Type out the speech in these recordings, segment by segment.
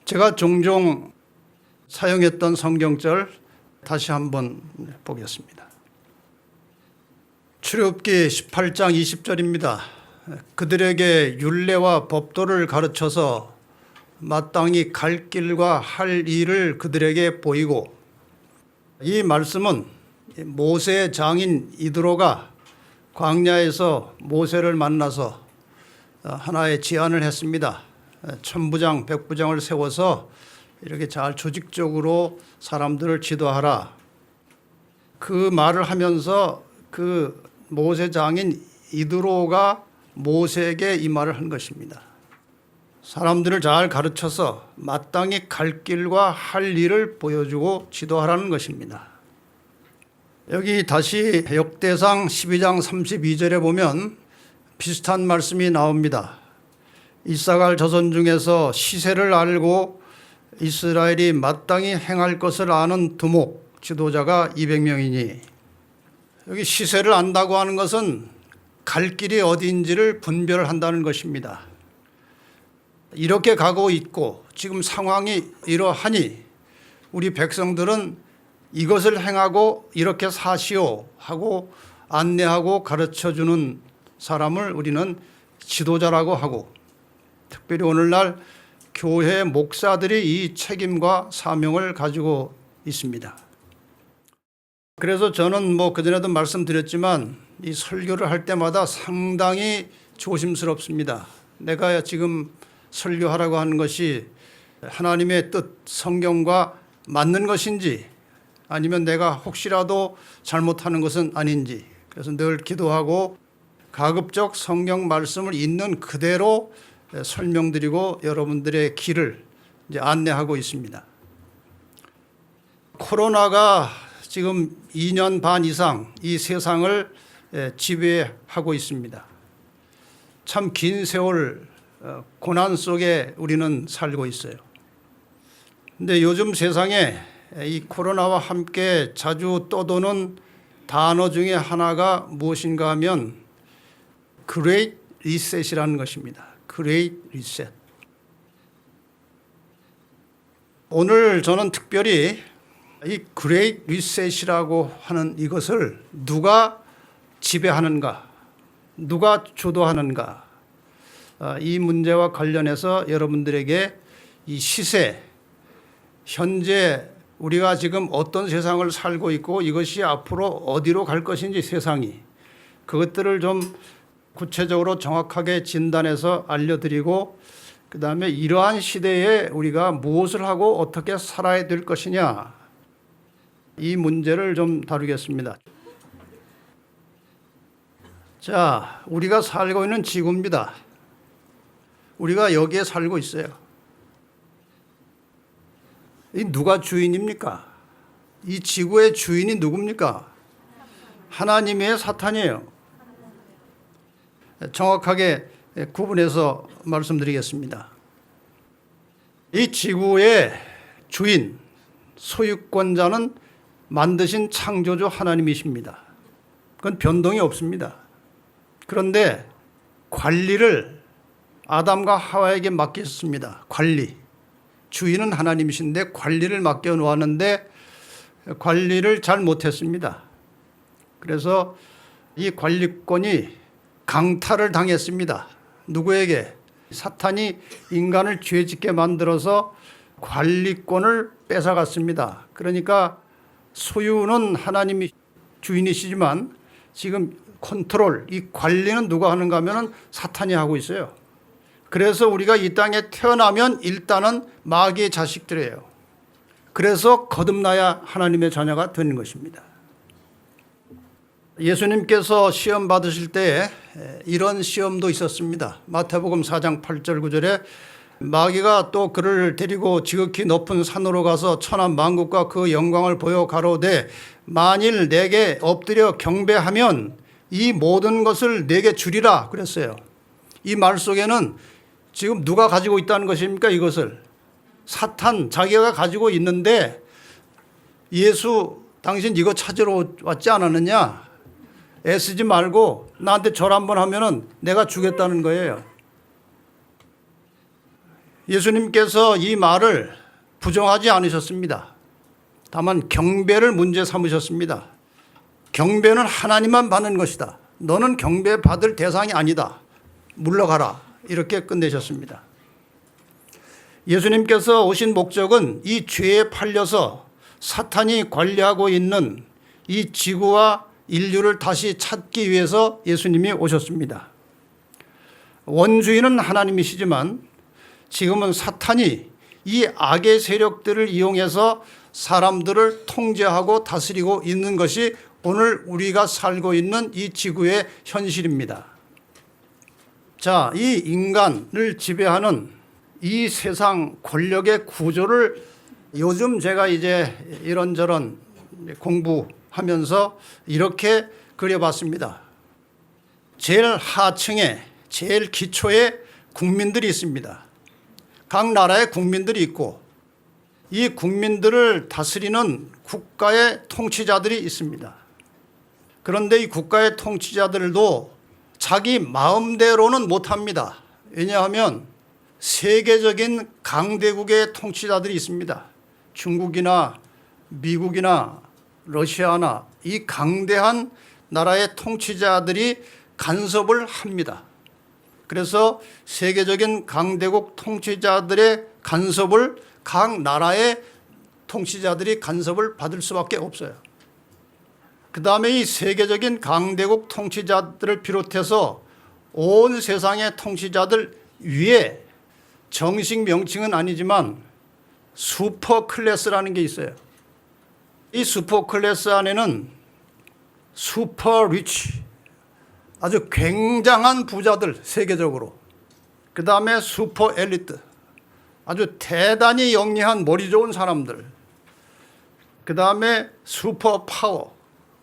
제가 종종 사용했던 성경절 다시 한번 보겠습니다. 출애굽기 18장 20절입니다. 그들에게 율례와 법도를 가르쳐서 마땅히 갈 길과 할 일을 그들에게 보이고, 이 말씀은 모세의 장인 이드로가 광야에서 모세를 만나서 하나의 제안을 했습니다. 천부장, 백부장을 세워서 이렇게 잘 조직적으로 사람들을 지도하라. 그 말을 하면서 그 모세 장인 이드로가 모세에게 이 말을 한 것입니다. 사람들을 잘 가르쳐서 마땅히 갈 길과 할 일을 보여주고 지도하라는 것입니다. 여기 다시 역대상 12장 32절에 보면 비슷한 말씀이 나옵니다. 이사갈 자손 중에서 시세를 알고 이스라엘이 마땅히 행할 것을 아는 두목 지도자가 200명이니, 여기 시세를 안다고 하는 것은 갈 길이 어디인지를 분별한다는 것입니다. 이렇게 가고 있고 지금 상황이 이러하니 우리 백성들은 이것을 행하고 이렇게 사시오 하고 안내하고 가르쳐주는 사람을 우리는 지도자라고 하고, 특별히 오늘날 교회 목사들이 이 책임과 사명을 가지고 있습니다. 그래서 저는 그전에도 말씀드렸지만 이 설교를 할 때마다 상당히 조심스럽습니다. 내가 지금 설교하라고 하는 것이 하나님의 뜻, 성경과 맞는 것인지, 아니면 내가 혹시라도 잘못하는 것은 아닌지, 그래서 늘 기도하고 가급적 성경 말씀을 있는 그대로 설명드리고 여러분들의 길을 이제 안내하고 있습니다. 코로나가 지금 2년 반 이상 이 세상을 지배하고 있습니다. 참 긴 세월 고난 속에 우리는 살고 있어요. 근데 요즘 세상에 이 코로나와 함께 자주 떠도는 단어 중에 하나가 무엇인가 하면 Great Reset이라는 것입니다. Great Reset. 오늘 저는 특별히 이 Great Reset이라고 하는 이것을 누가 지배하는가, 누가 주도하는가, 이 문제와 관련해서 여러분들에게 이 시세, 현재 우리가 지금 어떤 세상을 살고 있고 이것이 앞으로 어디로 갈 것인지, 세상이 그것들을 좀 구체적으로 정확하게 진단해서 알려드리고, 그 다음에 이러한 시대에 우리가 무엇을 하고 어떻게 살아야 될 것이냐, 이 문제를 좀 다루겠습니다. 자, 우리가 살고 있는 지구입니다. 우리가 여기에 살고 있어요. 이 누가 주인입니까? 이 지구의 주인이 누굽니까? 하나님이에요, 사탄이에요? 정확하게 구분해서 말씀드리겠습니다. 이 지구의 주인, 소유권자는 만드신 창조주 하나님이십니다. 그건 변동이 없습니다. 그런데 관리를 아담과 하와에게 맡겼습니다. 관리. 주인은 하나님이신데 관리를 맡겨 놓았는데 관리를 잘 못했습니다. 그래서 이 관리권이 강탈을 당했습니다. 누구에게? 사탄이 인간을 죄짓게 만들어서 관리권을 뺏어갔습니다. 그러니까 소유는 하나님이 주인이시지만 지금 컨트롤, 이 관리는 누가 하는가 하면 사탄이 하고 있어요. 그래서 우리가 이 땅에 태어나면 일단은 마귀의 자식들이에요. 그래서 거듭나야 하나님의 자녀가 되는 것입니다. 예수님께서 시험 받으실 때 이런 시험도 있었습니다. 마태복음 4장 8절 9절에 마귀가 또 그를 데리고 지극히 높은 산으로 가서 천하 만국과 그 영광을 보여 가로되 만일 내게 엎드려 경배하면 이 모든 것을 내게 주리라 그랬어요. 이 말 속에는 지금 누가 가지고 있다는 것입니까? 이것을 사탄, 자기가 가지고 있는데, 예수 당신 이거 찾으러 왔지 않았느냐? 애쓰지 말고 나한테 절 한번 하면은 내가 주겠다는 거예요. 예수님께서 이 말을 부정하지 않으셨습니다. 다만 경배를 문제 삼으셨습니다. 경배는 하나님만 받는 것이다. 너는 경배 받을 대상이 아니다. 물러가라. 이렇게 끝내셨습니다. 예수님께서 오신 목적은 이 죄에 팔려서 사탄이 관리하고 있는 이 지구와 인류를 다시 찾기 위해서 예수님이 오셨습니다. 원주인은 하나님이시지만 지금은 사탄이 이 악의 세력들을 이용해서 사람들을 통제하고 다스리고 있는 것이 오늘 우리가 살고 있는 이 지구의 현실입니다. 자, 이 인간을 지배하는 이 세상 권력의 구조를 요즘 제가 이제 이런저런 공부하면서 이렇게 그려봤습니다. 제일 하층에, 제일 기초에 국민들이 있습니다. 각 나라의 국민들이 있고 이 국민들을 다스리는 국가의 통치자들이 있습니다. 그런데 이 국가의 통치자들도 자기 마음대로는 못합니다. 왜냐하면 세계적인 강대국의 통치자들이 있습니다. 중국이나 미국이나 러시아나 이 강대한 나라의 통치자들이 간섭을 합니다. 그래서 세계적인 강대국 통치자들의 간섭을 각 나라의 통치자들이 간섭을 받을 수밖에 없어요. 그 다음에 이 세계적인 강대국 통치자들을 비롯해서 온 세상의 통치자들 위에 정식 명칭은 아니지만 슈퍼 클래스라는 게 있어요. 이 슈퍼 클래스 안에는 슈퍼 리치, 아주 굉장한 부자들 세계적으로, 그 다음에 슈퍼 엘리트, 아주 대단히 영리한 머리 좋은 사람들, 그 다음에 슈퍼 파워,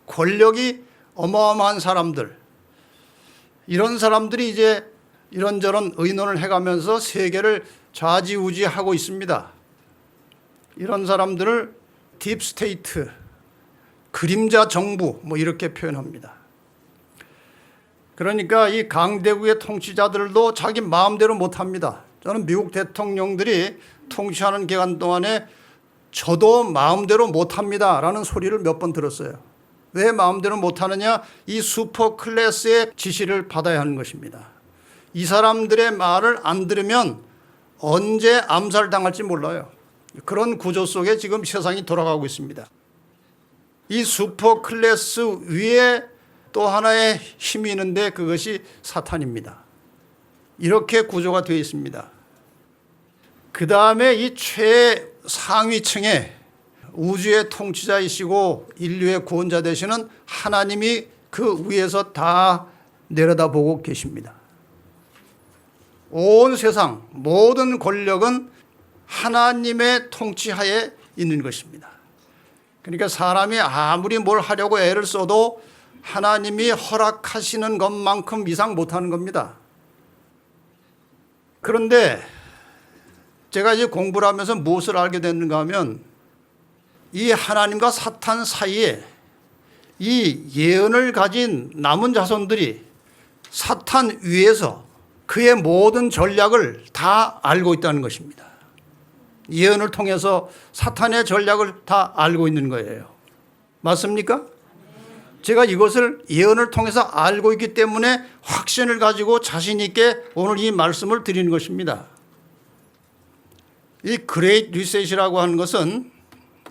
권력이 어마어마한 사람들, 이런 사람들이 이제 이런저런 의논을 해가면서 세계를 좌지우지하고 있습니다. 이런 사람들을 딥스테이트, 그림자 정부 뭐 이렇게 표현합니다. 그러니까 이 강대국의 통치자들도 자기 마음대로 못합니다. 저는 미국 대통령들이 통치하는 기간 동안에 저도 마음대로 못합니다라는 소리를 몇 번 들었어요. 왜 마음대로 못하느냐? 이 슈퍼 클래스의 지시를 받아야 하는 것입니다. 이 사람들의 말을 안 들으면 언제 암살당할지 몰라요. 그런 구조 속에 지금 세상이 돌아가고 있습니다. 이 슈퍼 클래스 위에 또 하나의 힘이 있는데 그것이 사탄입니다. 이렇게 구조가 되어 있습니다. 그 다음에 이 최상위층에 우주의 통치자이시고 인류의 구원자 되시는 하나님이 그 위에서 다 내려다보고 계십니다. 온 세상 모든 권력은 하나님의 통치하에 있는 것입니다. 그러니까 사람이 아무리 뭘 하려고 애를 써도 하나님이 허락하시는 것만큼 이상 못하는 겁니다. 그런데 제가 이제 공부를 하면서 무엇을 알게 됐는가 하면 이 하나님과 사탄 사이에 이 예언을 가진 남은 자손들이 사탄 위에서 그의 모든 전략을 다 알고 있다는 것입니다. 예언을 통해서 사탄의 전략을 다 알고 있는 거예요. 맞습니까? 제가 이것을 예언을 통해서 알고 있기 때문에 확신을 가지고 자신 있게 오늘 이 말씀을 드리는 것입니다. 이 그레이트 리셋이라고 하는 것은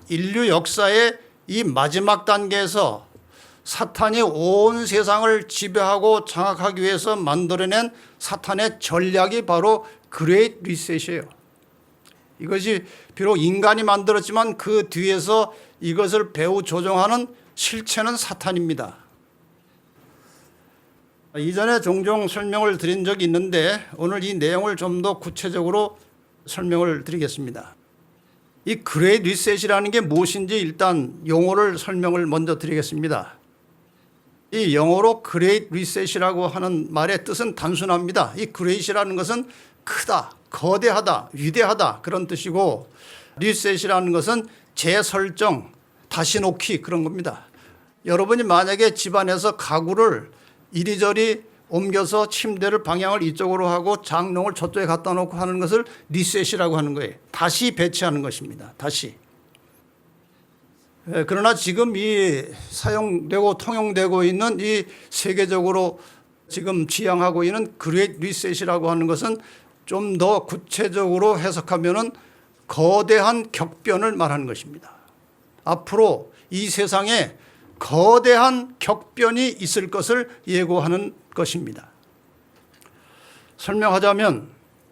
인류 역사의 이 마지막 단계에서 사탄이 온 세상을 지배하고 장악하기 위해서 만들어낸 사탄의 전략이 바로 그레이트 리셋이에요. 이것이 비록 인간이 만들었지만 그 뒤에서 이것을 배후 조종하는 실체는 사탄입니다. 이전에 종종 설명을 드린 적이 있는데 오늘 이 내용을 좀 더 구체적으로 설명을 드리겠습니다. 이 그레이트 리셋이라는 게 무엇인지 일단 용어를 설명을 먼저 드리겠습니다. 이 영어로 그레이트 리셋이라고 하는 말의 뜻은 단순합니다. 이 그레이트라는 것은 크다, 거대하다, 위대하다 그런 뜻이고 리셋이라는 것은 재설정, 다시 놓기 그런 겁니다. 여러분이 만약에 집안에서 가구를 이리저리 옮겨서 침대를 방향을 이쪽으로 하고 장롱을 저쪽에 갖다 놓고 하는 것을 리셋이라고 하는 거예요. 다시 배치하는 것입니다. 다시. 그러나 지금 이 사용되고 통용되고 있는 이 세계적으로 지금 지향하고 있는 그레이트 리셋이라고 하는 것은 좀 더 구체적으로 해석하면은 거대한 격변을 말하는 것입니다. 앞으로 이 세상에 거대한 격변이 있을 것을 예고하는 것입니다. 설명하자면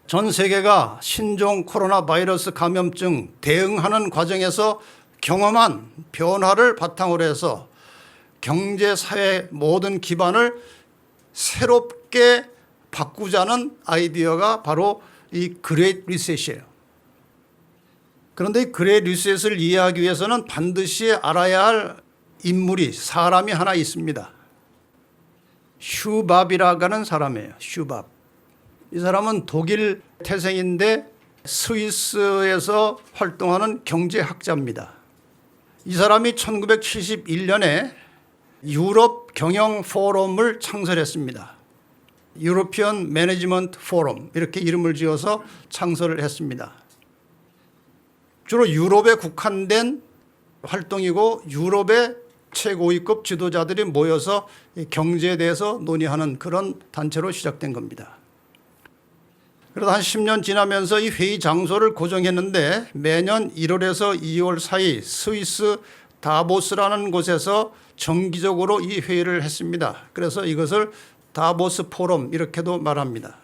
전 세계가 신종 코로나 바이러스 감염증 대응하는 과정에서 경험한 변화를 바탕으로 해서 경제, 사회 모든 기반을 새롭게 바꾸자는 아이디어가 바로 이 그레이트 리셋이에요. 그런데 이 그레이트 리셋을 이해하기 위해서는 반드시 알아야 할 인물이 사람이 하나 있습니다. 슈밥이라고 하는 사람이에요. 슈밥. 이 사람은 독일 태생인데 스위스에서 활동하는 경제학자입니다. 이 사람이 1971년에 유럽 경영 포럼을 창설했습니다. 유로피언 매니지먼트 포럼 이렇게 이름을 지어서 창설을 했습니다. 주로 유럽에 국한된 활동이고 유럽의 최고위급 지도자들이 모여서 경제에 대해서 논의하는 그런 단체로 시작된 겁니다. 그러다 한 10년 지나면서 이 회의 장소를 고정했는데 매년 1월에서 2월 사이 스위스 다보스라는 곳에서 정기적으로 이 회의를 했습니다. 그래서 이것을 다보스 포럼 이렇게도 말합니다.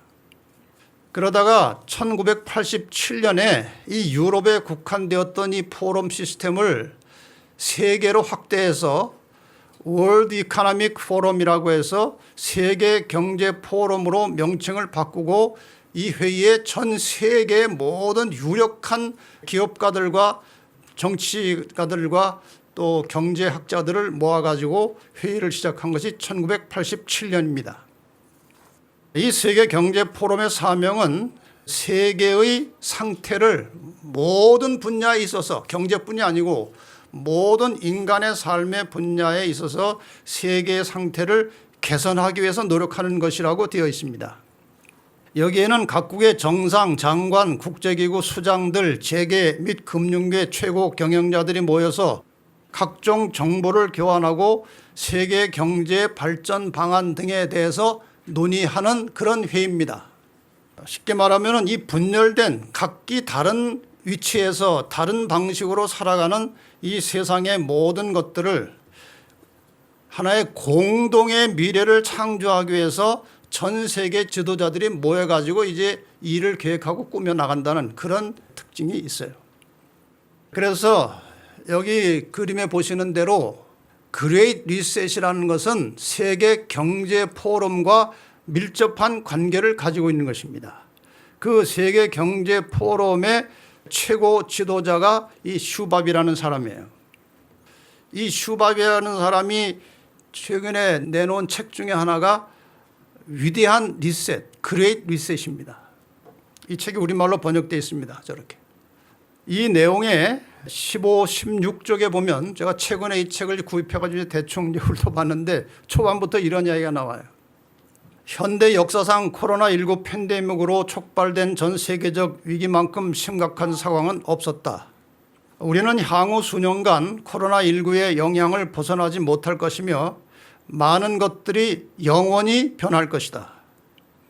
그러다가 1987년에 이 유럽에 국한되었던 이 포럼 시스템을 세계로 확대해서 월드 이코노믹 포럼이라고 해서 세계 경제 포럼으로 명칭을 바꾸고 이 회의에 전 세계의 모든 유력한 기업가들과 정치가들과 또 경제학자들을 모아가지고 회의를 시작한 것이 1987년입니다. 이 세계 경제 포럼의 사명은 세계의 상태를 모든 분야에 있어서 경제뿐이 아니고 모든 인간의 삶의 분야에 있어서 세계의 상태를 개선하기 위해서 노력하는 것이라고 되어 있습니다. 여기에는 각국의 정상, 장관, 국제기구 수장들, 재계 및 금융계 최고 경영자들이 모여서 각종 정보를 교환하고 세계 경제 발전 방안 등에 대해서 논의하는 그런 회의입니다. 쉽게 말하면 이 분열된 각기 다른 위치에서 다른 방식으로 살아가는 이 세상의 모든 것들을 하나의 공동의 미래를 창조하기 위해서 전 세계 지도자들이 모여가지고 이제 일을 계획하고 꾸며 나간다는 그런 특징이 있어요. 그래서 여기 그림에 보시는 대로 그레이트 리셋이라는 것은 세계 경제 포럼과 밀접한 관계를 가지고 있는 것입니다. 그 세계 경제 포럼의 최고 지도자가 이 슈밥이라는 사람이에요. 이 슈밥이라는 사람이 최근에 내놓은 책 중에 하나가 위대한 리셋, 그레이트 리셋입니다. 이 책이 우리말로 번역되어 있습니다. 저렇게. 이 내용에 15, 16쪽에 보면 제가 최근에 이 책을 구입해가지고 대충 훑어봤는데 초반부터 이런 이야기가 나와요. 현대 역사상 코로나19 팬데믹으로 촉발된 전 세계적 위기만큼 심각한 상황은 없었다. 우리는 향후 수년간 코로나19의 영향을 벗어나지 못할 것이며 많은 것들이 영원히 변할 것이다.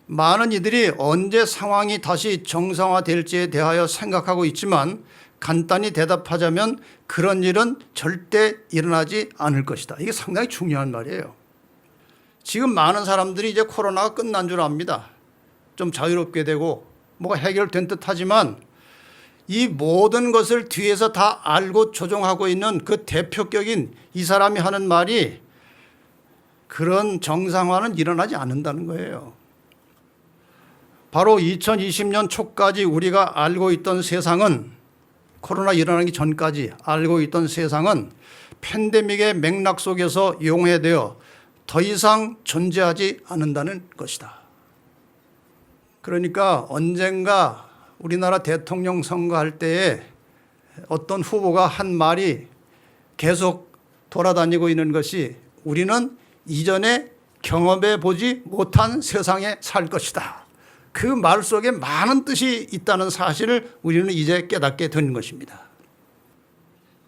많은 이들이 언제 상황이 다시 정상화될지에 대하여 생각하고 있지만 간단히 대답하자면 그런 일은 절대 일어나지 않을 것이다. 이게 상당히 중요한 말이에요. 지금 많은 사람들이 이제 코로나가 끝난 줄 압니다. 좀 자유롭게 되고 뭐가 해결된 듯 하지만 이 모든 것을 뒤에서 다 알고 조종하고 있는 그 대표격인 이 사람이 하는 말이 그런 정상화는 일어나지 않는다는 거예요. 바로 2020년 초까지 우리가 알고 있던 세상은 코로나 일어나기 전까지 알고 있던 세상은 팬데믹의 맥락 속에서 용해되어 더 이상 존재하지 않는다는 것이다. 그러니까 언젠가 우리나라 대통령 선거할 때에 어떤 후보가 한 말이 계속 돌아다니고 있는 것이 우리는 이전에 경험해 보지 못한 세상에 살 것이다. 그 말 속에 많은 뜻이 있다는 사실을 우리는 이제 깨닫게 된 것입니다.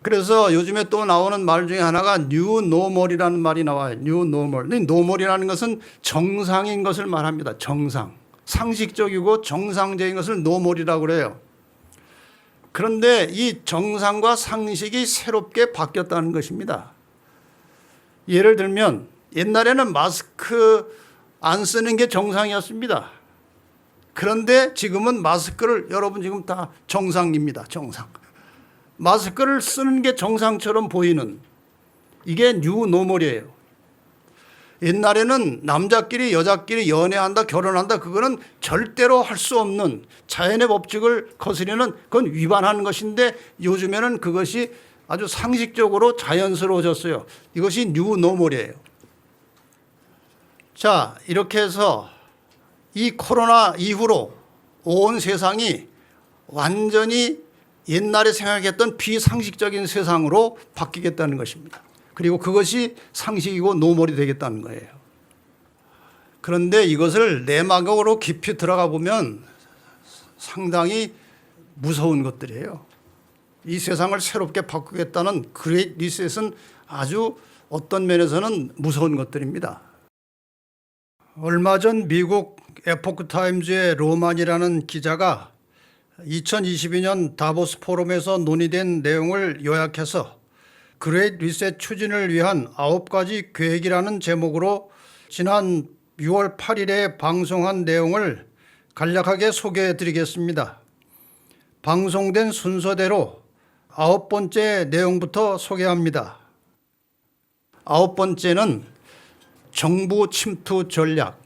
그래서 요즘에 또 나오는 말 중에 하나가 뉴 노멀이라는 말이 나와요. 뉴 노멀. 노멀이라는 것은 정상인 것을 말합니다. 정상. 상식적이고 정상적인 것을 노멀이라고 그래요. 그런데 이 정상과 상식이 새롭게 바뀌었다는 것입니다. 예를 들면 옛날에는 마스크 안 쓰는 게 정상이었습니다. 그런데 지금은 마스크를 여러분 지금 다 정상입니다. 정상. 마스크를 쓰는 게 정상처럼 보이는 이게 뉴 노멀이에요. 옛날에는 남자끼리 여자끼리 연애한다 결혼한다 그거는 절대로 할 수 없는 자연의 법칙을 거스르는 그건 위반하는 것인데 요즘에는 그것이 아주 상식적으로 자연스러워졌어요. 이것이 뉴 노멀이에요. 자, 이렇게 해서 이 코로나 이후로 온 세상이 완전히 옛날에 생각했던 비상식적인 세상으로 바뀌겠다는 것입니다. 그리고 그것이 상식이고 노멀이 되겠다는 거예요. 그런데 이것을 내막으로 깊이 들어가 보면 상당히 무서운 것들이에요. 이 세상을 새롭게 바꾸겠다는 그레이트 리셋은 아주 어떤 면에서는 무서운 것들입니다. 얼마 전 미국 에포크 타임즈의 로만이라는 기자가 2022년 다보스 포럼에서 논의된 내용을 요약해서 그레이트 리셋 추진을 위한 9가지 계획이라는 제목으로 지난 6월 8일에 방송한 내용을 간략하게 소개해 드리겠습니다. 방송된 순서대로 9번째 내용부터 소개합니다. 9번째는 정부 침투 전략.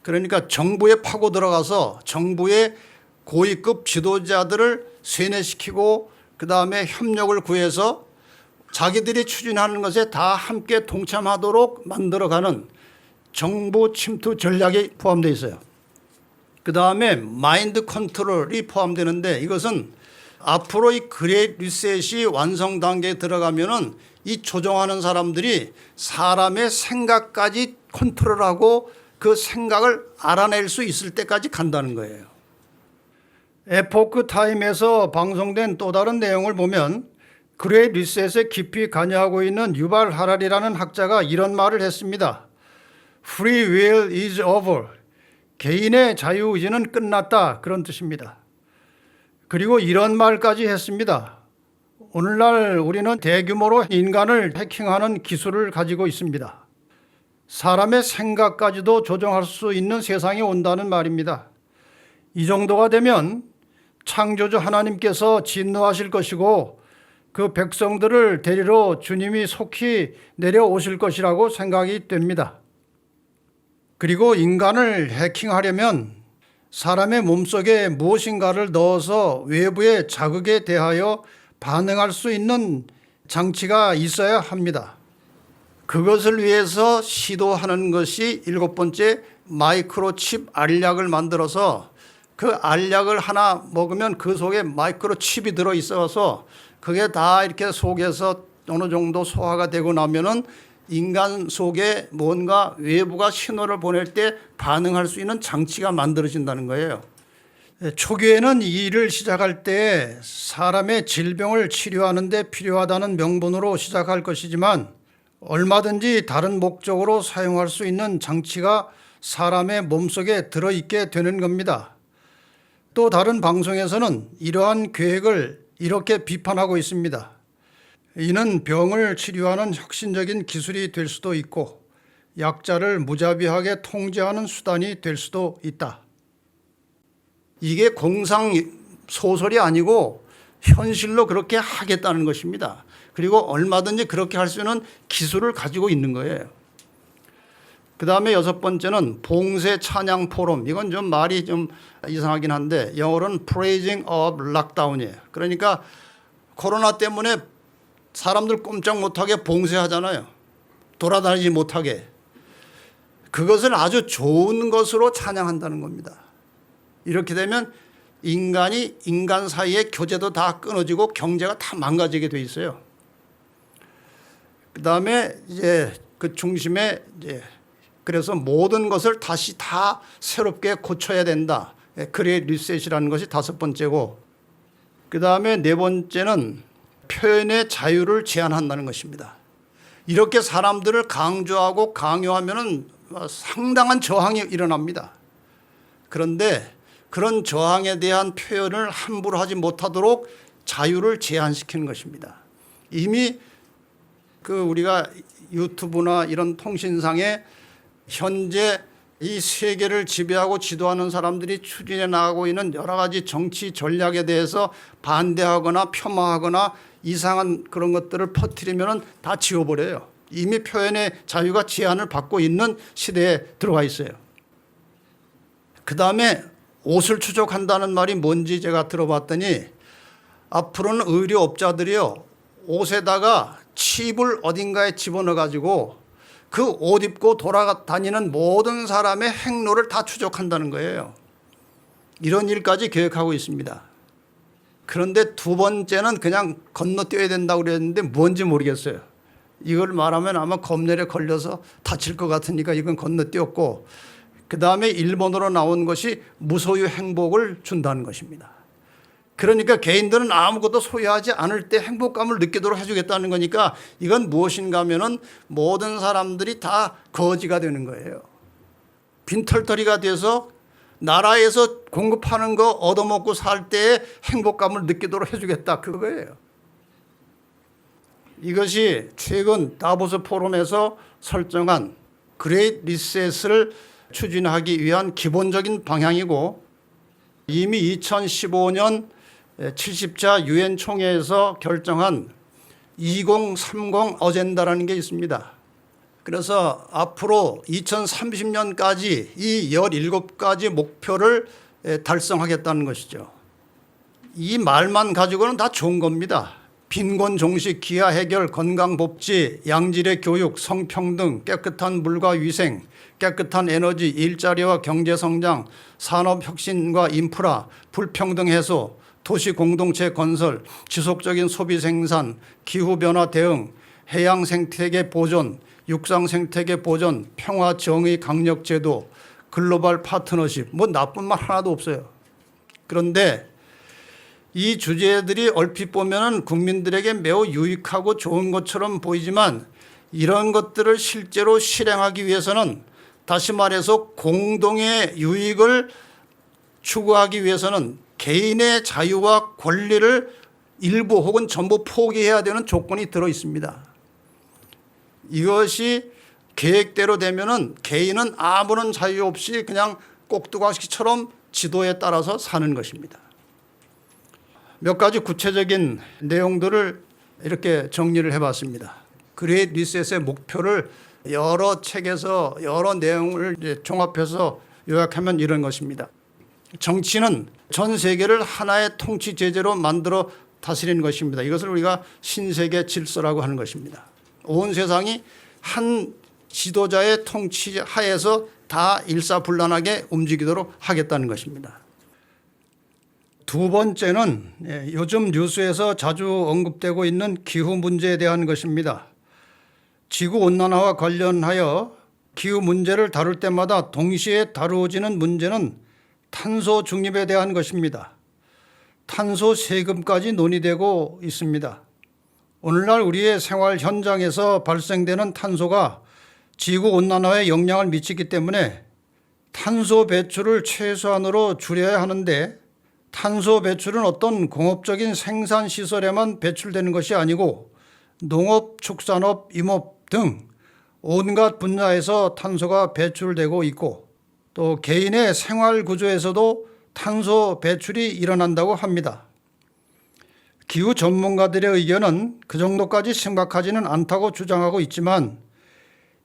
그러니까 정부에 파고 들어가서 정부의 고위급 지도자들을 세뇌시키고 그다음에 협력을 구해서 자기들이 추진하는 것에 다 함께 동참하도록 만들어가는 정부 침투 전략이 포함되어 있어요. 그다음에 마인드 컨트롤이 포함되는데 이것은 앞으로 이 그레이트 리셋이 완성 단계에 들어가면은 이 조종하는 사람들이 사람의 생각까지 컨트롤하고 그 생각을 알아낼 수 있을 때까지 간다는 거예요. 에포크 타임에서 방송된 또 다른 내용을 보면 그레이트 리셋에 깊이 관여하고 있는 유발 하라리라는 학자가 이런 말을 했습니다. Free will is over. 개인의 자유의지는 끝났다. 그런 뜻입니다. 그리고 이런 말까지 했습니다. 오늘날 우리는 대규모로 인간을 해킹하는 기술을 가지고 있습니다. 사람의 생각까지도 조종할 수 있는 세상이 온다는 말입니다. 이 정도가 되면 창조주 하나님께서 진노하실 것이고 그 백성들을 데리러 주님이 속히 내려오실 것이라고 생각이 됩니다. 그리고 인간을 해킹하려면 사람의 몸속에 무엇인가를 넣어서 외부의 자극에 대하여 반응할 수 있는 장치가 있어야 합니다. 그것을 위해서 시도하는 것이 7번째 마이크로칩 알약을 만들어서 그 알약을 하나 먹으면 그 속에 마이크로칩이 들어있어서 그게 다 이렇게 속에서 어느 정도 소화가 되고 나면은 인간 속에 뭔가 외부가 신호를 보낼 때 반응할 수 있는 장치가 만들어진다는 거예요. 초기에는 이 일을 시작할 때 사람의 질병을 치료하는 데 필요하다는 명분으로 시작할 것이지만 얼마든지 다른 목적으로 사용할 수 있는 장치가 사람의 몸속에 들어있게 되는 겁니다. 또 다른 방송에서는 이러한 계획을 이렇게 비판하고 있습니다. 이는 병을 치료하는 혁신적인 기술이 될 수도 있고 약자를 무자비하게 통제하는 수단이 될 수도 있다. 이게 공상 소설이 아니고 현실로 그렇게 하겠다는 것입니다. 그리고 얼마든지 그렇게 할 수 있는 기술을 가지고 있는 거예요. 그 다음에 6번째는 봉쇄 찬양 포럼. 이건 좀 말이 좀 이상하긴 한데 영어로는 Praising of Lockdown이에요. 그러니까 코로나 때문에 사람들 꼼짝 못하게 봉쇄하잖아요. 돌아다니지 못하게. 그것을 아주 좋은 것으로 찬양한다는 겁니다. 이렇게 되면 인간이 인간 사이의 교제도 다 끊어지고 경제가 다 망가지게 돼 있어요. 그 다음에 이제 그 중심에 이제 그래서 모든 것을 다시 다 새롭게 고쳐야 된다. 그레이트 리셋이라는 것이 다섯 번째고, 그 다음에 네 번째는 표현의 자유를 제한한다는 것입니다. 이렇게 사람들을 강조하고 강요하면 상당한 저항이 일어납니다. 그런데 그런 저항에 대한 표현을 함부로 하지 못하도록 자유를 제한시키는 것입니다. 이미 우리가 유튜브나 이런 통신상에 현재 이 세계를 지배하고 지도하는 사람들이 추진해 나가고 있는 여러 가지 정치 전략에 대해서 반대하거나 폄하하거나 이상한 그런 것들을 퍼뜨리면 다 지워버려요. 이미 표현의 자유가 제한을 받고 있는 시대에 들어가 있어요. 그 다음에 옷을 추적한다는 말이 뭔지 제가 들어봤더니, 앞으로는 의료업자들이요, 옷에다가 칩을 어딘가에 집어넣어 가지고 그 옷 입고 돌아다니는 모든 사람의 행로를 다 추적한다는 거예요. 이런 일까지 계획하고 있습니다. 그런데 두 번째는 그냥 건너뛰어야 된다고 그랬는데 뭔지 모르겠어요. 이걸 말하면 아마 검열에 걸려서 다칠 것 같으니까 이건 건너뛰었고, 그 다음에 일본어로 나온 것이 무소유 행복을 준다는 것입니다. 그러니까 개인들은 아무것도 소유하지 않을 때 행복감을 느끼도록 해주겠다는 거니까, 이건 무엇인가 하면은 모든 사람들이 다 거지가 되는 거예요. 빈털터리가 돼서 나라에서 공급하는 거 얻어먹고 살 때의 행복감을 느끼도록 해주겠다, 그거예요. 이것이 최근 다보스 포럼에서 설정한 그레이트 리셋을 추진하기 위한 기본적인 방향이고, 이미 2015년 70차 유엔 총회에서 결정한 2030 어젠다라는 게 있습니다. 그래서 앞으로 2030년까지 이 17가지 목표를 달성하겠다는 것이죠. 이 말만 가지고는 다 좋은 겁니다. 빈곤 종식, 기아 해결, 건강 복지, 양질의 교육, 성평등, 깨끗한 물과 위생, 깨끗한 에너지, 일자리와 경제 성장, 산업 혁신과 인프라, 불평등 해소, 도시 공동체 건설, 지속적인 소비 생산, 기후 변화 대응, 해양 생태계 보존, 육상 생태계 보존, 평화 정의 강력 제도, 글로벌 파트너십, 뭐 나쁜 말 하나도 없어요. 그런데 이 주제들이 얼핏 보면은 국민들에게 매우 유익하고 좋은 것처럼 보이지만, 이런 것들을 실제로 실행하기 위해서는, 다시 말해서 공동의 유익을 추구하기 위해서는 개인의 자유와 권리를 일부 혹은 전부 포기해야 되는 조건이 들어 있습니다. 이것이 계획대로 되면은 개인은 아무런 자유 없이 그냥 꼭두각시처럼 지도에 따라서 사는 것입니다. 몇 가지 구체적인 내용들을 이렇게 정리를 해봤습니다. 그레이트 리셋의 목표를 여러 책에서 여러 내용을 이제 종합해서 요약하면 이런 것입니다. 정치는 전 세계를 하나의 통치 제재로 만들어 다스리는 것입니다. 이것을 우리가 신세계 질서라고 하는 것입니다. 온 세상이 한 지도자의 통치 하에서 다 일사불란하게 움직이도록 하겠다는 것입니다. 두 번째는 요즘 뉴스에서 자주 언급되고 있는 기후 문제에 대한 것입니다. 지구온난화와 관련하여 기후 문제를 다룰 때마다 동시에 다루어지는 문제는 탄소 중립에 대한 것입니다. 탄소 세금까지 논의되고 있습니다. 오늘날 우리의 생활 현장에서 발생되는 탄소가 지구온난화에 영향을 미치기 때문에 탄소 배출을 최소한으로 줄여야 하는데, 탄소 배출은 어떤 공업적인 생산시설에만 배출되는 것이 아니고 농업, 축산업, 임업 등 온갖 분야에서 탄소가 배출되고 있고, 또 개인의 생활 구조에서도 탄소 배출이 일어난다고 합니다. 기후 전문가들의 의견은 그 정도까지 심각하지는 않다고 주장하고 있지만,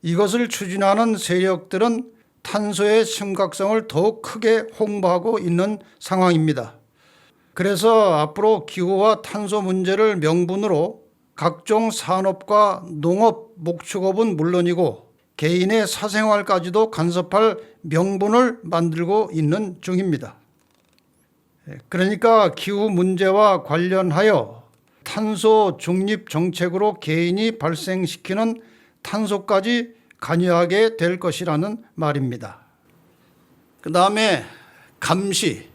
이것을 추진하는 세력들은 탄소의 심각성을 더욱 크게 홍보하고 있는 상황입니다. 그래서 앞으로 기후와 탄소 문제를 명분으로 각종 산업과 농업, 목축업은 물론이고 개인의 사생활까지도 간섭할 명분을 만들고 있는 중입니다. 그러니까 기후 문제와 관련하여 탄소 중립 정책으로 개인이 발생시키는 탄소까지 관여하게 될 것이라는 말입니다. 그 다음에 감시,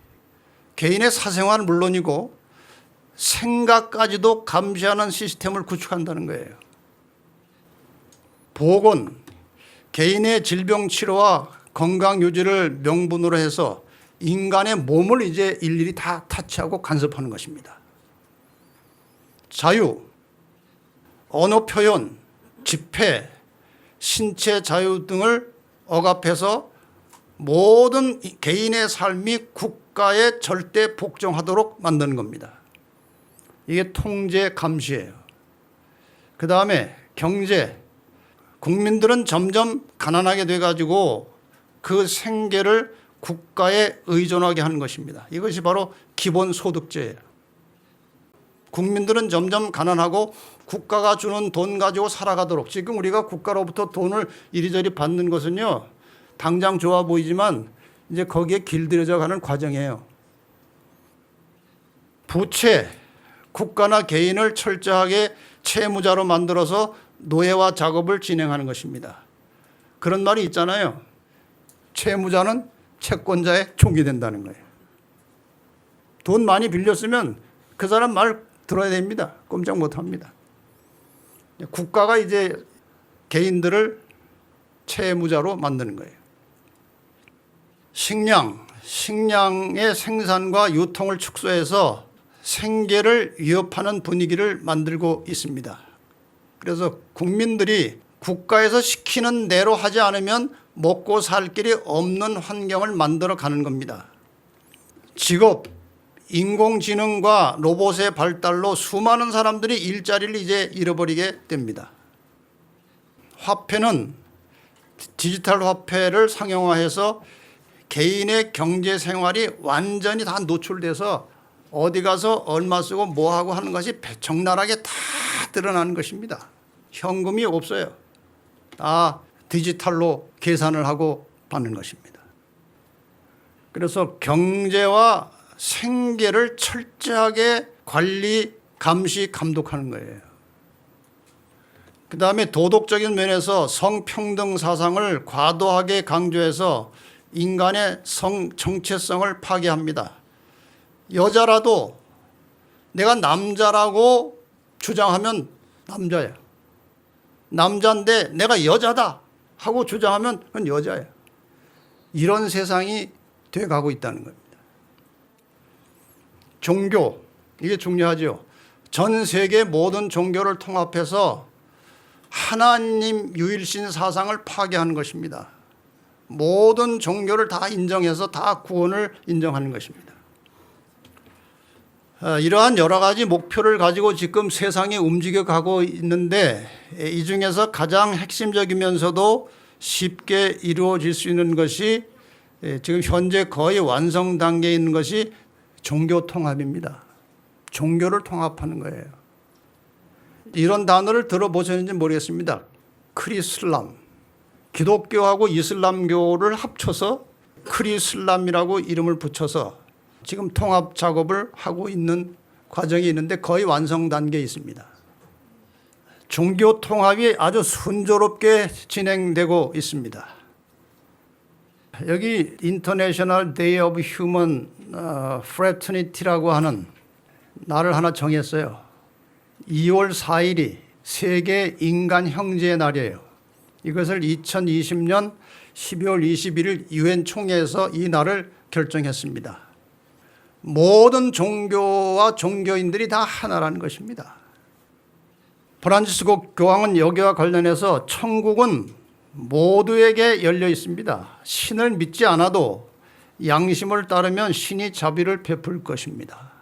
개인의 사생활은 물론이고 생각까지도 감시하는 시스템을 구축한다는 거예요. 보건, 개인의 질병 치료와 건강 유지를 명분으로 해서 인간의 몸을 이제 일일이 다 타치하고 간섭하는 것입니다. 자유, 언어 표현, 집회, 신체 자유 등을 억압해서 모든 개인의 삶이 국가에 절대 복종하도록 만드는 겁니다. 이게 통제 감시예요. 그 다음에 경제, 국민들은 점점 가난하게 돼가지고 그 생계를 국가에 의존하게 하는 것입니다. 이것이 바로 기본소득제예요. 국민들은 점점 가난하고 국가가 주는 돈 가지고 살아가도록, 지금 우리가 국가로부터 돈을 이리저리 받는 것은요, 당장 좋아 보이지만 이제 거기에 길들여져 가는 과정이에요. 부채, 국가나 개인을 철저하게 채무자로 만들어서 노예화 작업을 진행하는 것입니다. 그런 말이 있잖아요. 채무자는 채권자의 종이 된다는 거예요. 돈 많이 빌렸으면 그 사람 말 들어야 됩니다. 꼼짝 못 합니다. 국가가 이제 개인들을 채무자로 만드는 거예요. 식량의 생산과 유통을 축소해서 생계를 위협하는 분위기를 만들고 있습니다. 그래서 국민들이 국가에서 시키는 대로 하지 않으면 먹고 살 길이 없는 환경을 만들어 가는 겁니다. 직업, 인공지능과 로봇의 발달로 수많은 사람들이 일자리를 이제 잃어버리게 됩니다. 화폐는 디지털 화폐를 상용화해서 개인의 경제 생활이 완전히 다 노출돼서 어디 가서 얼마 쓰고 뭐 하고 하는 것이 적나라하게 다 드러나는 것입니다. 현금이 없어요. 다 디지털로 계산을 하고 받는 것입니다. 그래서 경제와 생계를 철저하게 관리, 감시, 감독하는 거예요. 그 다음에 도덕적인 면에서 성평등 사상을 과도하게 강조해서 인간의 성 정체성을 파괴합니다. 여자라도 내가 남자라고 주장하면 남자야. 남자인데 내가 여자다 하고 주장하면 그건 여자야. 이런 세상이 돼가고 있다는 겁니다. 종교, 이게 중요하죠. 전 세계 모든 종교를 통합해서 하나님 유일신 사상을 파괴하는 것입니다. 모든 종교를 다 인정해서 다 구원을 인정하는 것입니다. 이러한 여러 가지 목표를 가지고 지금 세상이 움직여가고 있는데, 이 중에서 가장 핵심적이면서도 쉽게 이루어질 수 있는 것이 지금 현재 거의 완성 단계에 있는 것이 종교 통합입니다. 종교를 통합하는 거예요. 이런 단어를 들어보셨는지 모르겠습니다. 크리슬람, 기독교하고 이슬람교를 합쳐서 크리슬람이라고 이름을 붙여서 지금 통합 작업을 하고 있는 과정이 있는데 거의 완성 단계에 있습니다. 종교 통합이 아주 순조롭게 진행되고 있습니다. 여기 International Day of Human Fraternity라고 하는 날을 하나 정했어요. 2월 4일이 세계 인간 형제의 날이에요. 이것을 2020년 12월 21일 유엔 총회에서 이 날을 결정했습니다. 모든 종교와 종교인들이 다 하나라는 것입니다. 프란치스코 교황은 여기와 관련해서 천국은 모두에게 열려 있습니다. 신을 믿지 않아도 양심을 따르면 신이 자비를 베풀 것입니다.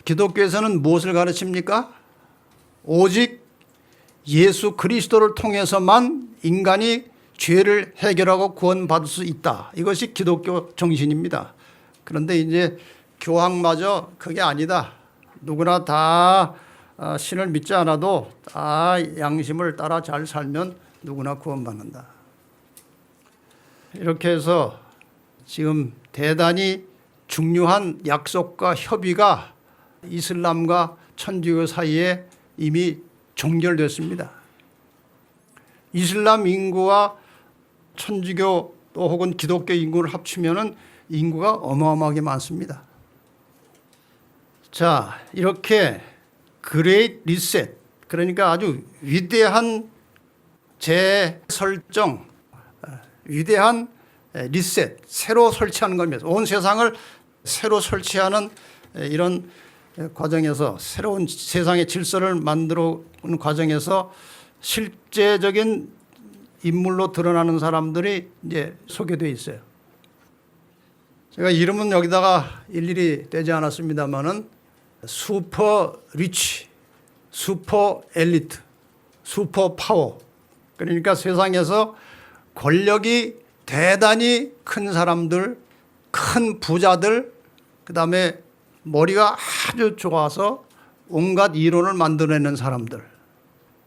기독교에서는 무엇을 가르칩니까? 오직 예수 그리스도를 통해서만 인간이 죄를 해결하고 구원받을 수 있다. 이것이 기독교 정신입니다. 그런데 이제 교황마저 그게 아니다. 누구나 다 신을 믿지 않아도 다 양심을 따라 잘 살면 누구나 구원받는다. 이렇게 해서 지금 대단히 중요한 약속과 협의가 이슬람과 천주교 사이에 이미 종결됐습니다. 이슬람 인구와 천주교 또 혹은 기독교 인구를 합치면은 인구가 어마어마하게 많습니다. 자, 이렇게 그레이트 리셋, 그러니까 아주 위대한 재설정, 위대한 리셋, 새로 설치하는 겁니다. 온 세상을 새로 설치하는 이런 과정에서, 새로운 세상의 질서를 만들어 오는 과정에서 실제적인 인물로 드러나는 사람들이 이제 소개되어 있어요. 제가 이름은 여기다가 일일이 떼지 않았습니다만은 슈퍼 리치, 슈퍼 엘리트, 슈퍼 파워, 그러니까 세상에서 권력이 대단히 큰 사람들, 큰 부자들, 그 다음에 머리가 아주 좋아서 온갖 이론을 만들어내는 사람들,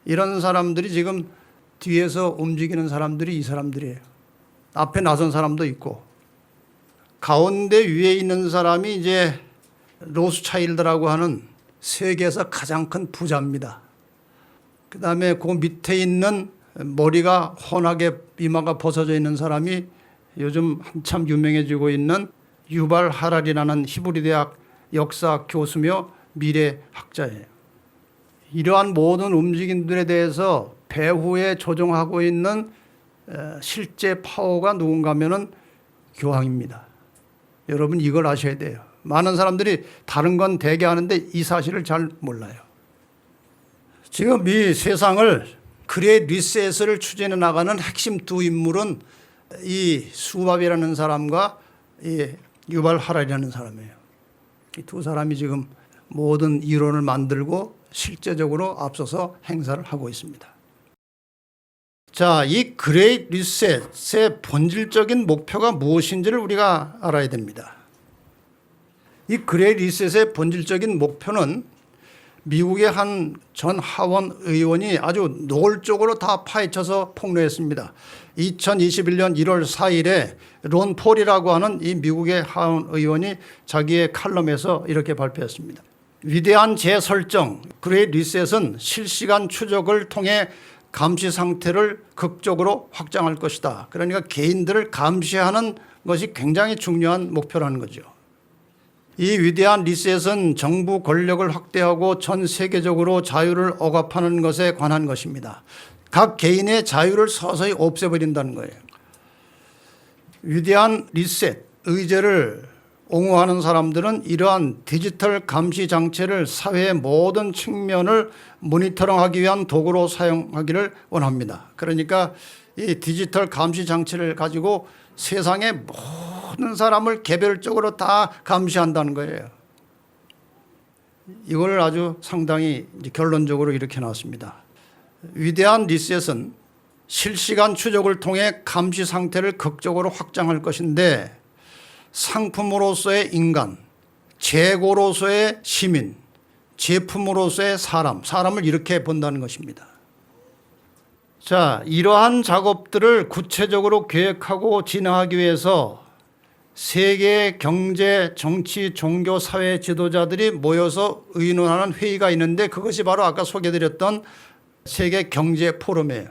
이런 사람들이 지금 뒤에서 움직이는 사람들이 이 사람들이에요. 앞에 나선 사람도 있고, 가운데 위에 있는 사람이 이제 로스차일드라고 하는 세계에서 가장 큰 부자입니다. 그 다음에 그 밑에 있는 머리가 훤하게 이마가 벗어져 있는 사람이 요즘 한참 유명해지고 있는 유발 하랄이라는 히브리 대학 역사 교수며 미래학자예요. 이러한 모든 움직임들에 대해서 배후에 조종하고 있는 실제 파워가 누군가 하면은 교황입니다. 여러분 이걸 아셔야 돼요. 많은 사람들이 다른 건 대개 하는데 이 사실을 잘 몰라요. 지금 이 세상을 그레이트 리셋을 추진해 나가는 핵심 두 인물은 이 수밥이라는 사람과 이 유발 하랄이라는 사람이에요. 이 두 사람이 지금 모든 이론을 만들고 실제적으로 앞서서 행사를 하고 있습니다. 자, 이 그레이트 리셋의 본질적인 목표가 무엇인지를 우리가 알아야 됩니다. 이 그레이트 리셋의 본질적인 목표는 미국의 한 전 하원 의원이 아주 노골적으로 다 파헤쳐서 폭로했습니다. 2021년 1월 4일에 론 폴이라고 하는 이 미국의 하원 의원이 자기의 칼럼에서 이렇게 발표했습니다. 위대한 재설정, 그레이트 리셋은 실시간 추적을 통해 감시 상태를 극적으로 확장할 것이다. 그러니까 개인들을 감시하는 것이 굉장히 중요한 목표라는 거죠. 이 위대한 리셋은 정부 권력을 확대하고 전 세계적으로 자유를 억압하는 것에 관한 것입니다. 각 개인의 자유를 서서히 없애버린다는 거예요. 위대한 리셋, 의제를 옹호하는 사람들은 이러한 디지털 감시 장치를 사회의 모든 측면을 모니터링하기 위한 도구로 사용하기를 원합니다. 그러니까 이 디지털 감시 장치를 가지고 세상의 모든 사람을 개별적으로 다 감시한다는 거예요. 이걸 아주 상당히 결론적으로 이렇게 나왔습니다. 위대한 리셋은 실시간 추적을 통해 감시 상태를 극적으로 확장할 것인데 상품으로서의 인간, 재고로서의 시민, 제품으로서의 사람을 이렇게 본다는 것입니다. 자, 이러한 작업들을 구체적으로 계획하고 진행하기 위해서 세계 경제, 정치, 종교, 사회 지도자들이 모여서 의논하는 회의가 있는데 그것이 바로 아까 소개드렸던 세계 경제 포럼이에요.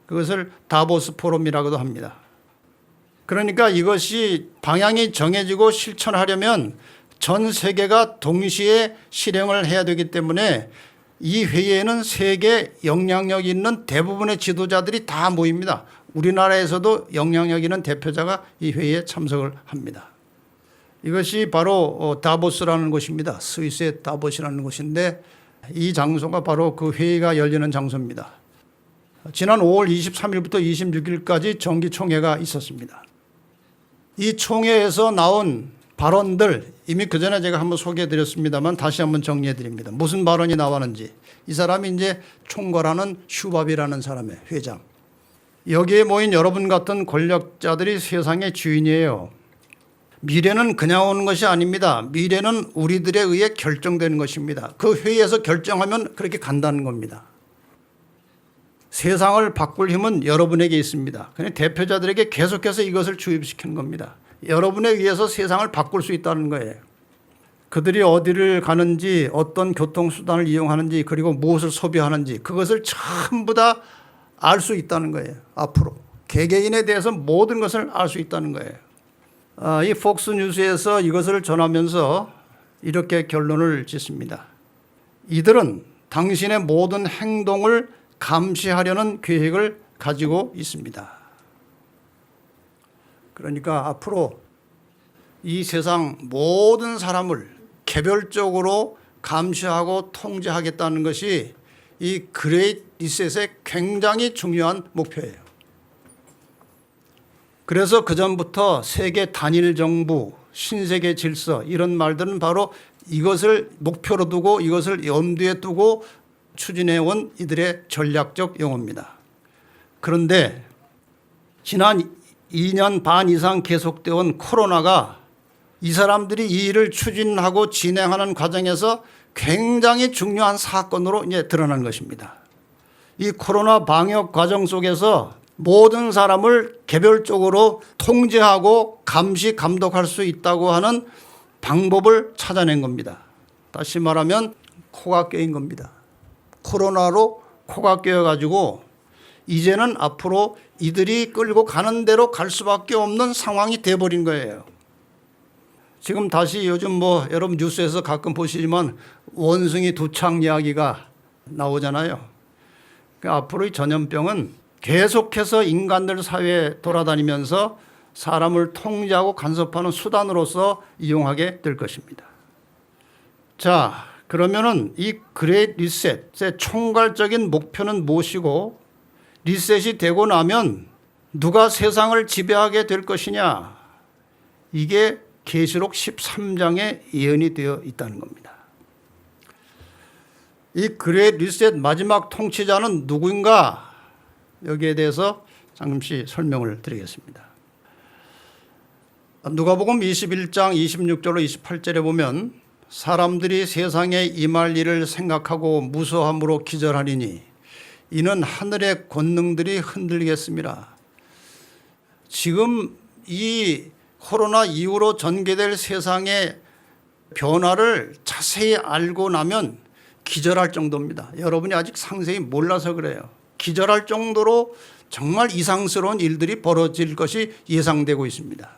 그것을 다보스 포럼이라고도 합니다. 그러니까 이것이 방향이 정해지고 실천하려면 전 세계가 동시에 실행을 해야 되기 때문에 이 회의에는 세계 영향력 있는 대부분의 지도자들이 다 모입니다. 우리나라에서도 영향력 있는 대표자가 이 회의에 참석을 합니다. 이것이 바로 다보스라는 곳입니다. 스위스의 다보스라는 곳인데 이 장소가 바로 그 회의가 열리는 장소입니다. 지난 5월 23일부터 26일까지 정기총회가 있었습니다. 이 총회에서 나온 발언들 이미 그전에 제가 한번 소개해드렸습니다만 다시 한번 정리해드립니다. 무슨 발언이 나왔는지. 이 사람이 이제 총괄하는 슈밥이라는 사람의 회장. 여기에 모인 여러분 같은 권력자들이 세상의 주인이에요. 미래는 그냥 오는 것이 아닙니다. 미래는 우리들에 의해 결정되는 것입니다. 그 회의에서 결정하면 그렇게 간다는 겁니다. 세상을 바꿀 힘은 여러분에게 있습니다. 그냥 대표자들에게 계속해서 이것을 주입시키는 겁니다. 여러분에 의해서 세상을 바꿀 수 있다는 거예요. 그들이 어디를 가는지 어떤 교통수단을 이용하는지 그리고 무엇을 소비하는지 그것을 전부 다 알 수 있다는 거예요. 앞으로 개개인에 대해서 모든 것을 알 수 있다는 거예요. 이 폭스뉴스에서 이것을 전하면서 이렇게 결론을 짓습니다. 이들은 당신의 모든 행동을 감시하려는 계획을 가지고 있습니다. 그러니까 앞으로 이 세상 모든 사람을 개별적으로 감시하고 통제하겠다는 것이 이 그레이트 리셋의 굉장히 중요한 목표예요. 그래서 그전부터 세계 단일 정부, 신세계 질서 이런 말들은 바로 이것을 목표로 두고 이것을 염두에 두고 추진해온 이들의 전략적 용어입니다. 그런데 지난 2년 반 이상 계속되어 온 코로나가 이 사람들이 이 일을 추진하고 진행하는 과정에서 굉장히 중요한 사건으로 이제 드러난 것입니다. 이 코로나 방역 과정 속에서 모든 사람을 개별적으로 통제하고 감시 감독할 수 있다고 하는 방법을 찾아낸 겁니다. 다시 말하면 코가 껴인 겁니다. 코로나로 코가 껴가지고 이제는 앞으로 이들이 끌고 가는 대로 갈 수밖에 없는 상황이 돼버린 거예요. 지금 다시 요즘 여러분 뉴스에서 가끔 보시지만 원숭이 두창 이야기가 나오잖아요. 그러니까 앞으로 이 전염병은 계속해서 인간들 사회에 돌아다니면서 사람을 통제하고 간섭하는 수단으로서 이용하게 될 것입니다. 자, 그러면은 이 그레이트 리셋의 총괄적인 목표는 무엇이고 리셋이 되고 나면 누가 세상을 지배하게 될 것이냐? 이게 계시록 13장에 예언이 되어 있다는 겁니다. 이 그레이트 리셋 마지막 통치자는 누구인가? 여기에 대해서 잠시 설명을 드리겠습니다. 누가복음 21장 26절로 28절에 보면 사람들이 세상에 임할 일을 생각하고 무서함으로 기절하리니 이는 하늘의 권능들이 흔들리겠습니다. 지금 이 코로나 이후로 전개될 세상의 변화를 자세히 알고 나면 기절할 정도입니다. 여러분이 아직 상세히 몰라서 그래요. 기절할 정도로 정말 이상스러운 일들이 벌어질 것이 예상되고 있습니다.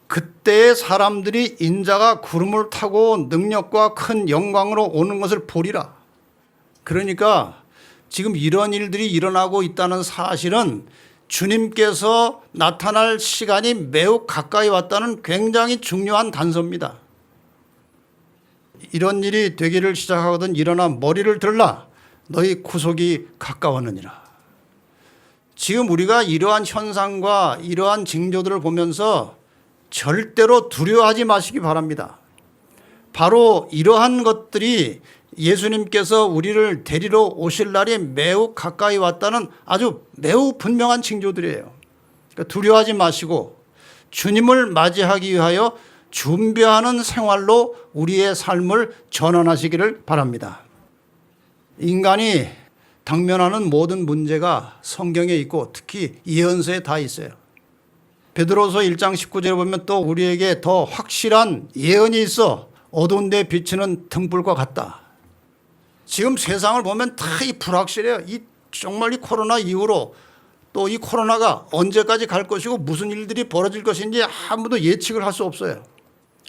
그때 사람들이 인자가 구름을 타고 능력과 큰 영광으로 오는 것을 보리라. 그러니까 지금 이런 일들이 일어나고 있다는 사실은 주님께서 나타날 시간이 매우 가까이 왔다는 굉장히 중요한 단서입니다. 이런 일이 되기를 시작하거든 일어나 머리를 들라 너희 구속이 가까웠느니라. 지금 우리가 이러한 현상과 이러한 징조들을 보면서 절대로 두려워하지 마시기 바랍니다. 바로 이러한 것들이 예수님께서 우리를 데리러 오실 날이 매우 가까이 왔다는 아주 매우 분명한 징조들이에요. 그러니까 두려워하지 마시고 주님을 맞이하기 위하여 준비하는 생활로 우리의 삶을 전환하시기를 바랍니다. 인간이 당면하는 모든 문제가 성경에 있고 특히 예언서에 다 있어요. 베드로서 1장 19절에 보면 또 우리에게 더 확실한 예언이 있어 어두운 데 비치는 등불과 같다. 지금 세상을 보면 다 이 불확실해요. 정말 이 코로나 이후로 또 이 코로나가 언제까지 갈 것이고 무슨 일들이 벌어질 것인지 아무도 예측을 할 수 없어요.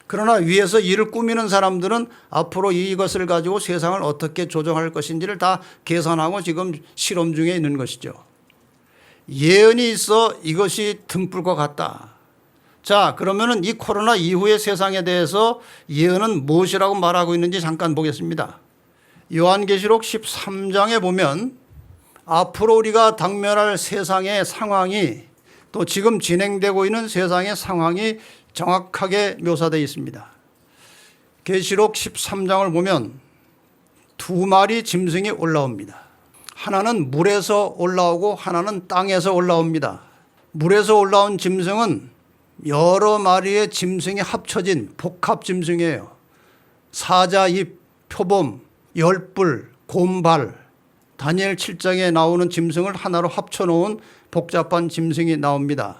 그러나 위에서 일을 꾸미는 사람들은 앞으로 이것을 가지고 세상을 어떻게 조정할 것인지를 다 계산하고 지금 실험 중에 있는 것이죠. 예언이 있어 이것이 등불과 같다. 자, 그러면은 이 코로나 이후의 세상에 대해서 예언은 무엇이라고 말하고 있는지 잠깐 보겠습니다. 요한계시록 13장에 보면 앞으로 우리가 당면할 세상의 상황이 또 지금 진행되고 있는 세상의 상황이 정확하게 묘사되어 있습니다. 계시록 13장을 보면 두 마리 짐승이 올라옵니다. 하나는 물에서 올라오고 하나는 땅에서 올라옵니다. 물에서 올라온 짐승은 여러 마리의 짐승이 합쳐진 복합 짐승이에요. 사자 입, 표범, 열불, 곰발, 다니엘 7장에 나오는 짐승을 하나로 합쳐놓은 복잡한 짐승이 나옵니다.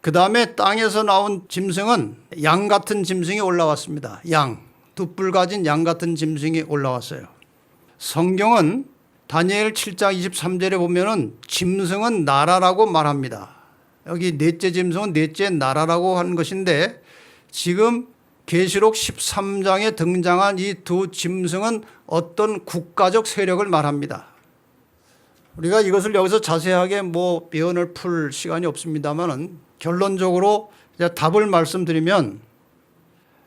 그 다음에 땅에서 나온 짐승은 양 같은 짐승이 올라왔습니다. 양, 두 뿔 가진 양 같은 짐승이 올라왔어요. 성경은 다니엘 7장 23절에 보면은 짐승은 나라라고 말합니다. 여기 넷째 짐승은 넷째 나라라고 하는 것인데 지금 계시록 13장에 등장한 이 두 짐승은 어떤 국가적 세력을 말합니다. 우리가 이것을 여기서 자세하게 비언을 풀 시간이 없습니다만은 결론적으로 이제 답을 말씀드리면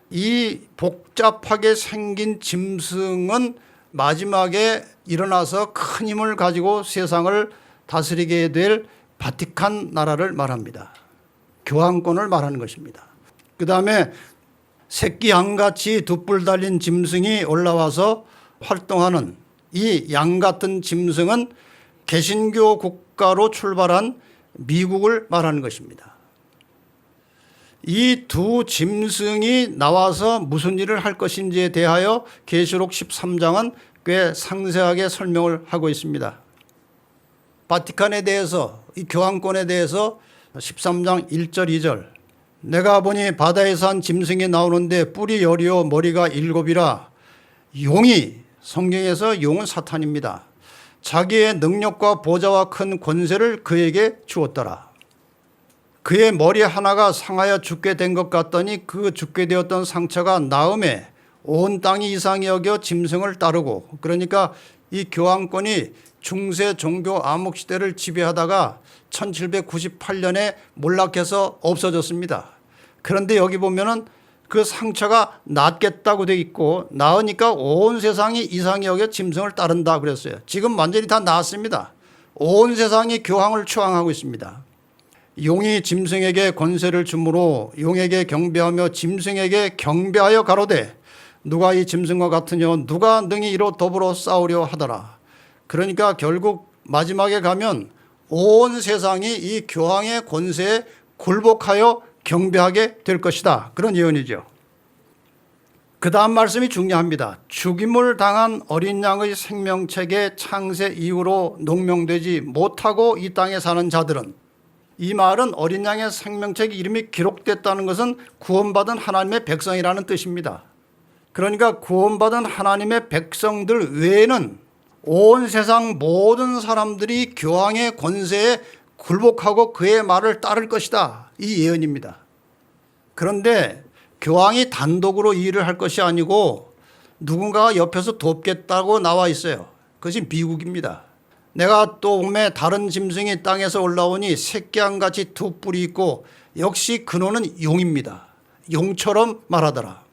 이 복잡하게 생긴 짐승은 마지막에 일어나서 큰 힘을 가지고 세상을 다스리게 될 바티칸 나라를 말합니다. 교황권을 말하는 것입니다. 그 다음에 새끼 양같이 두 뿔 달린 짐승이 올라와서 활동하는 이 양 같은 짐승은 개신교 국가로 출발한 미국을 말하는 것입니다. 이 두 짐승이 나와서 무슨 일을 할 것인지에 대하여 계시록 13장은 꽤 상세하게 설명을 하고 있습니다. 바티칸에 대해서 이 교황권에 대해서 13장 1절 2절 내가 보니 바다에서 한 짐승이 나오는데 뿔이 열이요 머리가 7이라 용이 성경에서 용은 사탄입니다. 자기의 능력과 보좌와 큰 권세를 그에게 주었더라. 그의 머리 하나가 상하여 죽게 된 것 같더니 그 죽게 되었던 상처가 나음에 온 땅이 이상히 여겨 짐승을 따르고 그러니까 이 교황권이 중세 종교 암흑 시대를 지배하다가 1798년에 몰락해서 없어졌습니다. 그런데 여기 보면은 그 상처가 낫겠다고 돼 있고 나으니까 온 세상이 이상히 여겨 짐승을 따른다 그랬어요. 지금 완전히 다 나았습니다. 온 세상이 교황을 추앙하고 있습니다. 용이 짐승에게 권세를 주므로 용에게 경배하며 짐승에게 경배하여 가로되 누가 이 짐승과 같으뇨 누가 능히 이로 더불어 싸우려 하더라. 그러니까 결국 마지막에 가면 온 세상이 이 교황의 권세에 굴복하여 경배하게 될 것이다. 그런 예언이죠. 그 다음 말씀이 중요합니다. 죽임을 당한 어린 양의 생명책에 창세 이후로 농명되지 못하고 이 땅에 사는 자들은 이 말은 어린 양의 생명책 이름이 기록됐다는 것은 구원받은 하나님의 백성이라는 뜻입니다. 그러니까 구원받은 하나님의 백성들 외에는 온 세상 모든 사람들이 교황의 권세에 굴복하고 그의 말을 따를 것이다. 이 예언입니다. 그런데 교황이 단독으로 이 일을 할 것이 아니고 누군가가 옆에서 돕겠다고 나와 있어요. 그것이 미국입니다. 내가 또 오매 다른 짐승이 땅에서 올라오니 새끼양같이 두 뿔이 있고 역시 근원은 용입니다. 용처럼 말하더라.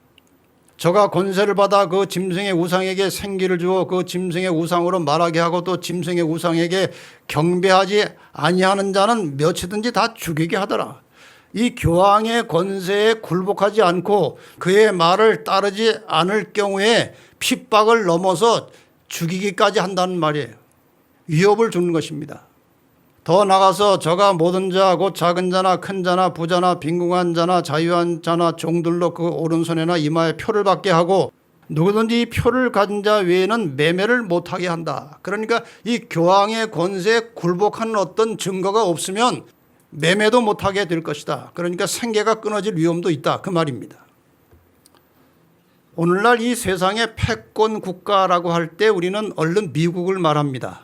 저가 권세를 받아 그 짐승의 우상에게 생기를 주어 그 짐승의 우상으로 말하게 하고 또 짐승의 우상에게 경배하지 아니하는 자는 몇이든지 다 죽이게 하더라. 이 교황의 권세에 굴복하지 않고 그의 말을 따르지 않을 경우에 핍박을 넘어서 죽이기까지 한다는 말이에요. 위협을 주는 것입니다. 더 나가서 저가 모든 자 곧 작은 자나 큰 자나 부자나 빈궁한 자나 자유한 자나 종들로 그 오른손에나 이마에 표를 받게 하고 누구든지 이 표를 가진 자 외에는 매매를 못하게 한다. 그러니까 이 교황의 권세에 굴복하는 어떤 증거가 없으면 매매도 못하게 될 것이다. 그러니까 생계가 끊어질 위험도 있다. 그 말입니다. 오늘날 이 세상의 패권 국가라고 할 때 우리는 얼른 미국을 말합니다.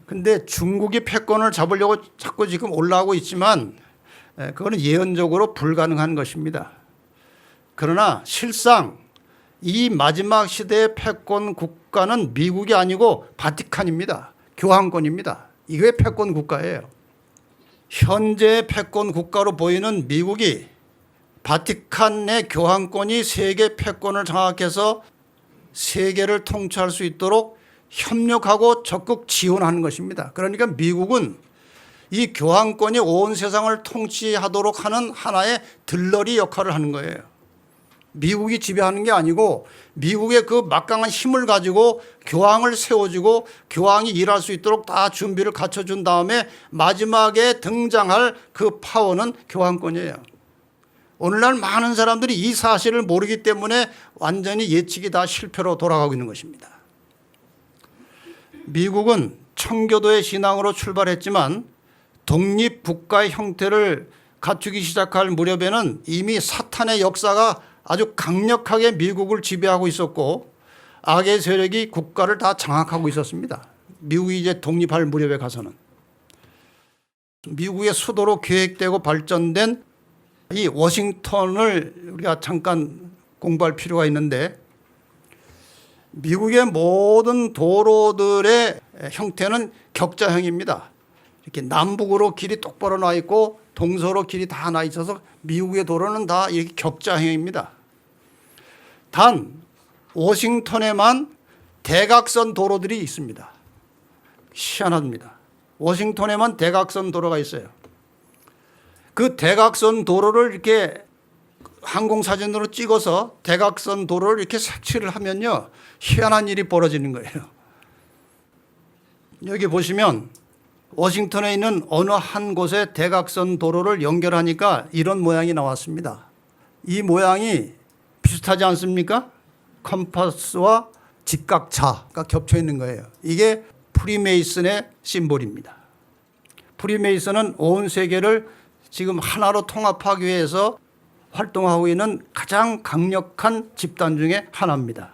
근데 중국이 패권을 잡으려고 자꾸 지금 올라오고 있지만 그거는 예언적으로 불가능한 것입니다. 그러나 실상 이 마지막 시대의 패권 국가는 미국이 아니고 바티칸입니다. 교황권입니다. 이게 패권 국가예요. 현재 패권 국가로 보이는 미국이 바티칸의 교황권이 세계 패권을 장악해서 세계를 통치할 수 있도록 협력하고 적극 지원하는 것입니다. 그러니까 미국은 이 교황권이 온 세상을 통치하도록 하는 하나의 들러리 역할을 하는 거예요. 미국이 지배하는 게 아니고 미국의 그 막강한 힘을 가지고 교황을 세워주고 교황이 일할 수 있도록 다 준비를 갖춰준 다음에 마지막에 등장할 그 파워는 교황권이에요. 오늘날 많은 사람들이 이 사실을 모르기 때문에 완전히 예측이 다 실패로 돌아가고 있는 것입니다. 미국은 청교도의 신앙으로 출발했지만 독립국가의 형태를 갖추기 시작할 무렵에는 이미 사탄의 역사가 아주 강력하게 미국을 지배하고 있었고 악의 세력이 국가를 다 장악하고 있었습니다. 미국이 이제 독립할 무렵에 가서는 미국의 수도로 계획되고 발전된 이 워싱턴을 우리가 잠깐 공부할 필요가 있는데, 미국의 모든 도로들의 형태는 격자형입니다. 이렇게 남북으로 길이 똑바로 나 있고 동서로 길이 다 나 있어서 미국의 도로는 다 이렇게 격자형입니다. 단 워싱턴에만 대각선 도로들이 있습니다. 희한합니다. 워싱턴에만 대각선 도로가 있어요. 그 대각선 도로를 이렇게 항공사진으로 찍어서 대각선 도로를 이렇게 색칠을 하면요, 희한한 일이 벌어지는 거예요. 여기 보시면 워싱턴에 있는 어느 한 곳에 대각선 도로를 연결하니까 이런 모양이 나왔습니다. 이 모양이 비슷하지 않습니까? 컴파스와 직각자가 겹쳐 있는 거예요. 이게 프리메이슨의 심볼입니다. 프리메이슨은 온 세계를 지금 하나로 통합하기 위해서 활동하고 있는 가장 강력한 집단 중에 하나입니다.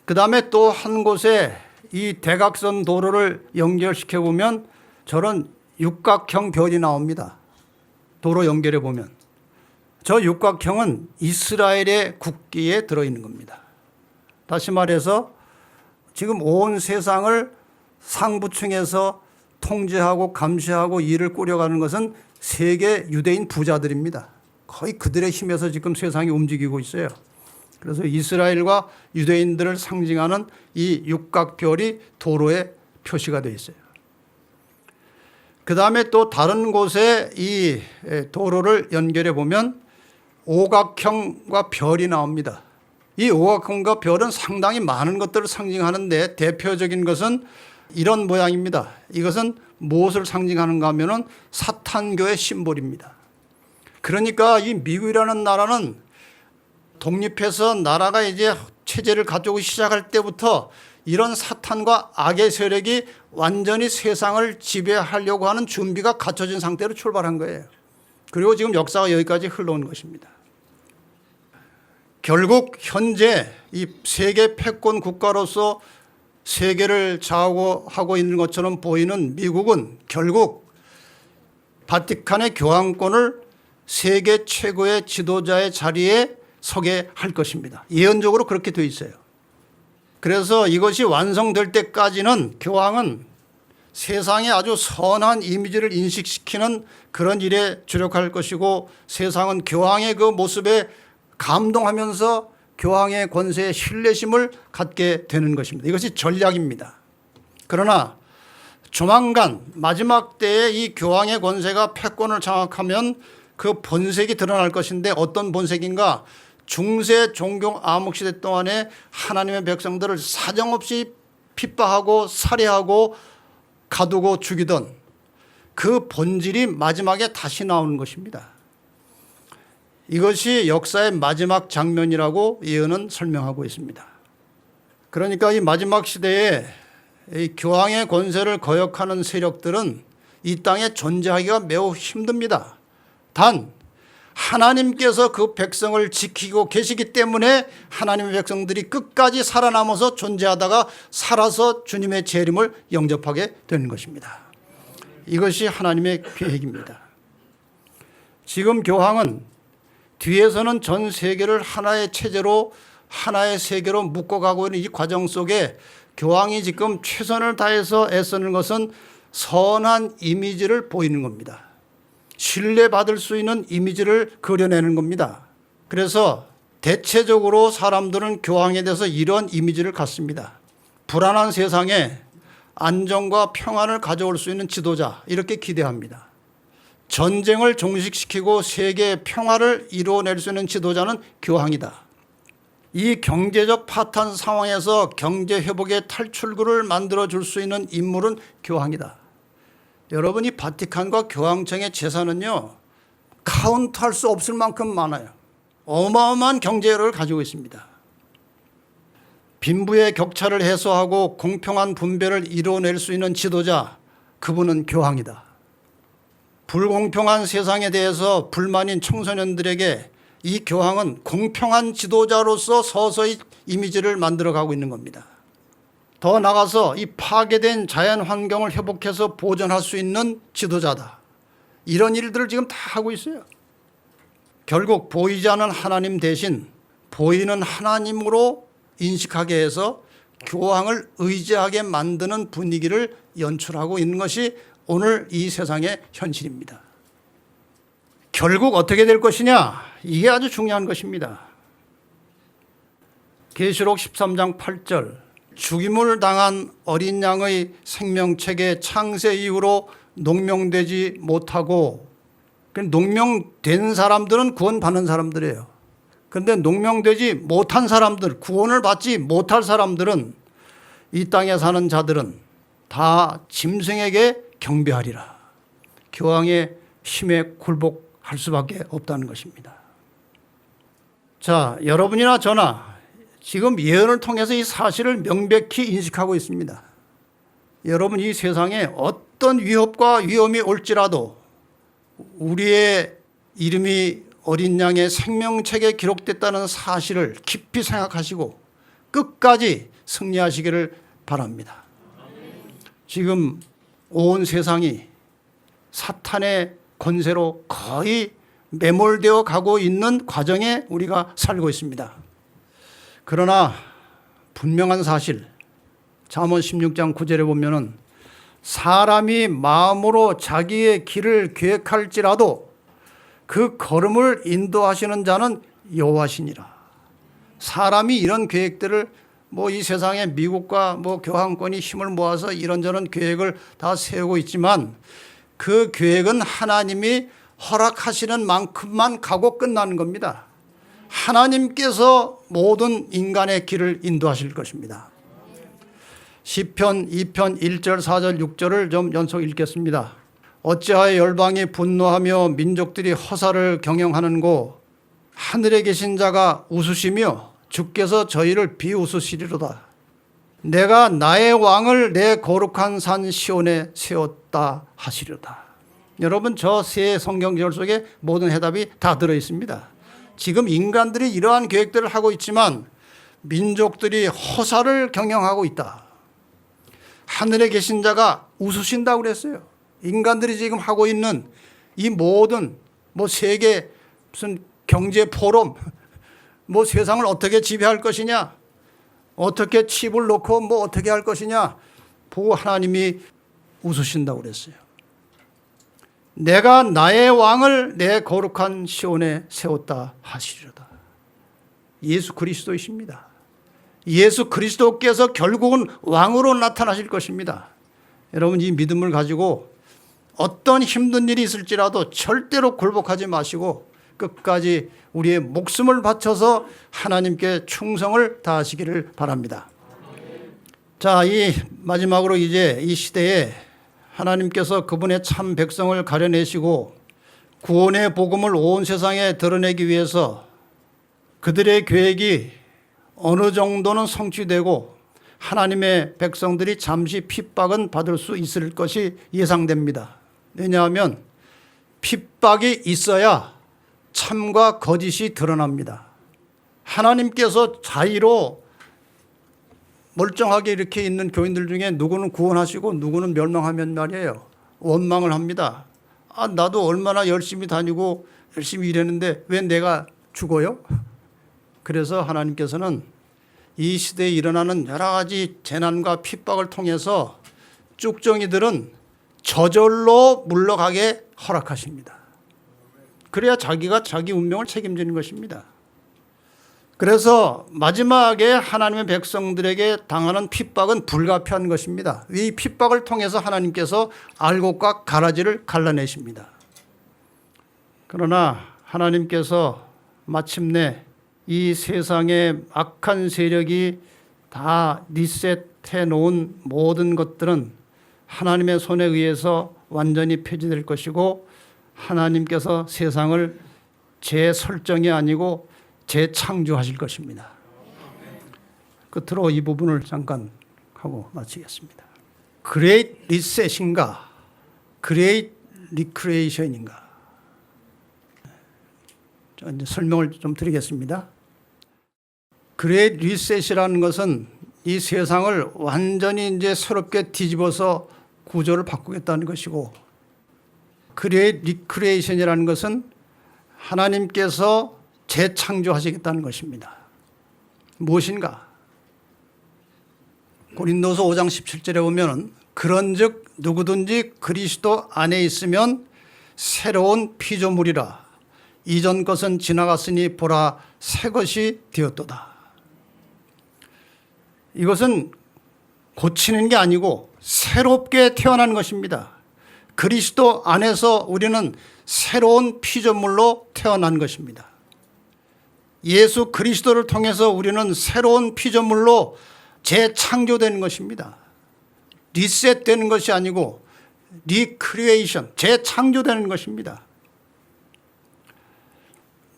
그 다음에 또 한 곳에 이 대각선 도로를 연결시켜 보면 저런 육각형 별이 나옵니다. 도로 연결해 보면 저 육각형은 이스라엘의 국기에 들어있는 겁니다. 다시 말해서 지금 온 세상을 상부층에서 통제하고 감시하고 일을 꾸려가는 것은 세계 유대인 부자들입니다. 거의 그들의 힘에서 지금 세상이 움직이고 있어요. 그래서 이스라엘과 유대인들을 상징하는 이 육각별이 도로에 표시가 되어 있어요. 그 다음에 또 다른 곳에 이 도로를 연결해 보면 오각형과 별이 나옵니다. 이 오각형과 별은 상당히 많은 것들을 상징하는데 대표적인 것은 이런 모양입니다. 이것은 무엇을 상징하는가 하면은 사탄교의 심볼입니다. 그러니까 이 미국이라는 나라는 독립해서 나라가 이제 체제를 가지고 시작할 때부터 이런 사탄과 악의 세력이 완전히 세상을 지배하려고 하는 준비가 갖춰진 상태로 출발한 거예요. 그리고 지금 역사가 여기까지 흘러온 것입니다. 결국 현재 이 세계 패권 국가로서 세계를 좌우하고 있는 것처럼 보이는 미국은 결국 바티칸의 교황권을 세계 최고의 지도자의 자리에 서게 할 것입니다. 예언적으로 그렇게 되어 있어요. 그래서 이것이 완성될 때까지는 교황은 세상에 아주 선한 이미지를 인식시키는 그런 일에 주력할 것이고, 세상은 교황의 그 모습에 감동하면서 교황의 권세에 신뢰심을 갖게 되는 것입니다. 이것이 전략입니다. 그러나 조만간 마지막 때에 이 교황의 권세가 패권을 장악하면 그 본색이 드러날 것인데, 어떤 본색인가? 중세 종교 암흑시대 동안에 하나님의 백성들을 사정없이 핍박하고 살해하고 가두고 죽이던 그 본질이 마지막에 다시 나오는 것입니다. 이것이 역사의 마지막 장면이라고 예언은 설명하고 있습니다. 그러니까 이 마지막 시대에 이 교황의 권세를 거역하는 세력들은 이 땅에 존재하기가 매우 힘듭니다. 단 하나님께서 그 백성을 지키고 계시기 때문에 하나님의 백성들이 끝까지 살아남아서 존재하다가 살아서 주님의 재림을 영접하게 되는 것입니다. 이것이 하나님의 계획입니다. 지금 교황은 뒤에서는 전 세계를 하나의 체제로 하나의 세계로 묶어가고 있는 이 과정 속에 교황이 지금 최선을 다해서 애쓰는 것은 선한 이미지를 보이는 겁니다. 신뢰받을 수 있는 이미지를 그려내는 겁니다. 그래서 대체적으로 사람들은 교황에 대해서 이런 이미지를 갖습니다. 불안한 세상에 안정과 평안을 가져올 수 있는 지도자, 이렇게 기대합니다. 전쟁을 종식시키고 세계의 평화를 이루어낼 수 있는 지도자는 교황이다. 이 경제적 파탄 상황에서 경제 회복의 탈출구를 만들어줄 수 있는 인물은 교황이다. 여러분, 이 바티칸과 교황청의 재산은요, 카운트할 수 없을 만큼 많아요. 어마어마한 경제력을 가지고 있습니다. 빈부의 격차를 해소하고 공평한 분배를 이루어낼 수 있는 지도자, 그분은 교황이다. 불공평한 세상에 대해서 불만인 청소년들에게 이 교황은 공평한 지도자로서 서서히 이미지를 만들어가고 있는 겁니다. 더 나가서 이 파괴된 자연 환경을 회복해서 보존할 수 있는 지도자다. 이런 일들을 지금 다 하고 있어요. 결국 보이지 않는 하나님 대신 보이는 하나님으로 인식하게 해서 교황을 의지하게 만드는 분위기를 연출하고 있는 것이 오늘 이 세상의 현실입니다. 결국 어떻게 될 것이냐? 이게 아주 중요한 것입니다. 계시록 13장 8절, 죽임을 당한 어린 양의 생명책에 창세 이후로 농명되지 못하고, 농명된 사람들은 구원받는 사람들이에요. 그런데 농명되지 못한 사람들, 구원을 받지 못할 사람들은, 이 땅에 사는 자들은 다 짐승에게 경배하리라. 교황의 힘에 굴복할 수밖에 없다는 것입니다. 자, 여러분이나 저나 지금 예언을 통해서 이 사실을 명백히 인식하고 있습니다. 여러분, 이 세상에 어떤 위협과 위험이 올지라도 우리의 이름이 어린 양의 생명책에 기록됐다는 사실을 깊이 생각하시고 끝까지 승리하시기를 바랍니다. 지금 온 세상이 사탄의 권세로 거의 매몰되어 가고 있는 과정에 우리가 살고 있습니다. 그러나 분명한 사실, 잠언 16장 9절에 보면은 사람이 마음으로 자기의 길을 계획할지라도 그 걸음을 인도하시는 자는 여호와시니라. 사람이 이런 계획들을 이 세상에 미국과 교황권이 힘을 모아서 이런저런 계획을 다 세우고 있지만 그 계획은 하나님이 허락하시는 만큼만 가고 끝나는 겁니다. 하나님께서 모든 인간의 길을 인도하실 것입니다. 시편 2편 1절 4절 6절을 좀 연속 읽겠습니다. 어찌하여 열방이 분노하며 민족들이 허사를 경영하는고 하늘에 계신 자가 웃으시며 주께서 저희를 비웃으시리로다. 내가 나의 왕을 내 거룩한 산 시온에 세웠다 하시리로다. 여러분, 저 세 성경절 속에 모든 해답이 다 들어있습니다. 지금 인간들이 이러한 계획들을 하고 있지만 민족들이 허사를 경영하고 있다. 하늘에 계신 자가 웃으신다고 그랬어요. 인간들이 지금 하고 있는 이 모든 세계 무슨 경제 포럼, 세상을 어떻게 지배할 것이냐, 어떻게 칩을 놓고 어떻게 할 것이냐 보고 하나님이 웃으신다고 그랬어요. 내가 나의 왕을 내 거룩한 시온에 세웠다 하시리로다. 예수 그리스도이십니다. 예수 그리스도께서 결국은 왕으로 나타나실 것입니다. 여러분, 이 믿음을 가지고 어떤 힘든 일이 있을지라도 절대로 굴복하지 마시고 끝까지 우리의 목숨을 바쳐서 하나님께 충성을 다하시기를 바랍니다. 자, 이 마지막으로 이제 이 시대에 하나님께서 그분의 참 백성을 가려내시고 구원의 복음을 온 세상에 드러내기 위해서 그들의 계획이 어느 정도는 성취되고 하나님의 백성들이 잠시 핍박은 받을 수 있을 것이 예상됩니다. 왜냐하면 핍박이 있어야 참과 거짓이 드러납니다. 하나님께서 자의로 멀쩡하게 이렇게 있는 교인들 중에 누구는 구원하시고 누구는 멸망하면 말이에요, 원망을 합니다. 나도 얼마나 열심히 다니고 열심히 일했는데 왜 내가 죽어요? 그래서 하나님께서는 이 시대에 일어나는 여러 가지 재난과 핍박을 통해서 쭉정이들은 저절로 물러가게 허락하십니다. 그래야 자기가 자기 운명을 책임지는 것입니다. 그래서 마지막에 하나님의 백성들에게 당하는 핍박은 불가피한 것입니다. 이 핍박을 통해서 하나님께서 알곡과 가라지를 갈라내십니다. 그러나 하나님께서 마침내 이 세상의 악한 세력이 다 리셋해 놓은 모든 것들은 하나님의 손에 의해서 완전히 폐지될 것이고 하나님께서 세상을 재설정이 아니고 재창조하실 것입니다. 끝으로 이 부분을 잠깐 하고 마치겠습니다. 그레이트 리셋인가 그레이트 리크리에이션인가, 이제 설명을 좀 드리겠습니다. 그레이트 리셋이라는 것은 이 세상을 완전히 이제 새롭게 뒤집어서 구조를 바꾸겠다는 것이고, 리크리에이션이라는 것은 하나님께서 재창조하시겠다는 것입니다. 무엇인가? 고린도서 5장 17절에 보면 그런즉 누구든지 그리스도 안에 있으면 새로운 피조물이라 이전 것은 지나갔으니 보라 새 것이 되었도다. 이것은 고치는 게 아니고 새롭게 태어난 것입니다. 그리스도 안에서 우리는 새로운 피조물로 태어난 것입니다. 예수 그리스도를 통해서 우리는 새로운 피조물로 재창조되는 것입니다. 리셋되는 것이 아니고 리크리에이션, 재창조되는 것입니다.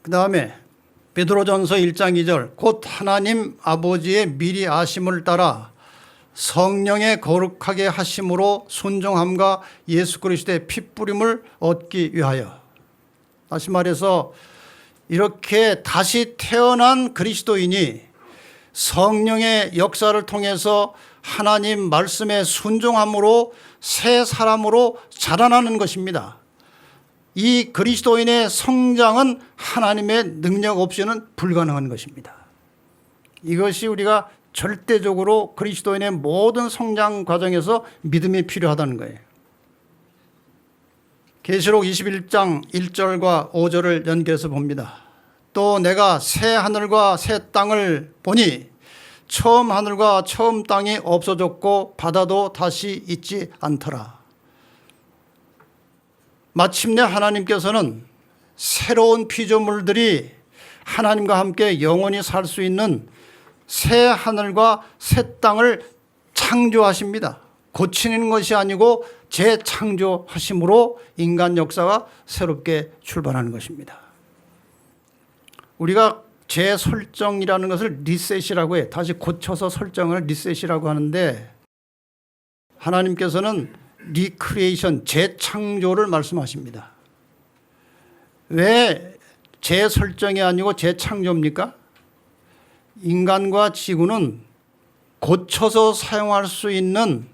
그 다음에 베드로전서 1장 2절 곧 하나님 아버지의 미리 아심을 따라 성령의 거룩하게 하심으로 순종함과 예수 그리스도의 핏부림을 얻기 위하여. 다시 말해서 이렇게 다시 태어난 그리스도인이 성령의 역사를 통해서 하나님 말씀에 순종함으로 새 사람으로 자라나는 것입니다. 이 그리스도인의 성장은 하나님의 능력 없이는 불가능한 것입니다. 이것이 우리가 절대적으로 그리스도인의 모든 성장 과정에서 믿음이 필요하다는 거예요. 계시록 21장 1절과 5절을 연결해서 봅니다. 또 내가 새 하늘과 새 땅을 보니 처음 하늘과 처음 땅이 없어졌고 바다도 다시 있지 않더라. 마침내 하나님께서는 새로운 피조물들이 하나님과 함께 영원히 살 수 있는 새 하늘과 새 땅을 창조하십니다. 고치는 것이 아니고 재창조하심으로 인간 역사가 새롭게 출발하는 것입니다. 우리가 재설정이라는 것을 리셋이라고 해요. 다시 고쳐서 설정을 리셋이라고 하는데 하나님께서는 리크리에이션, 재창조를 말씀하십니다. 왜 재설정이 아니고 재창조입니까? 인간과 지구는 고쳐서 사용할 수 있는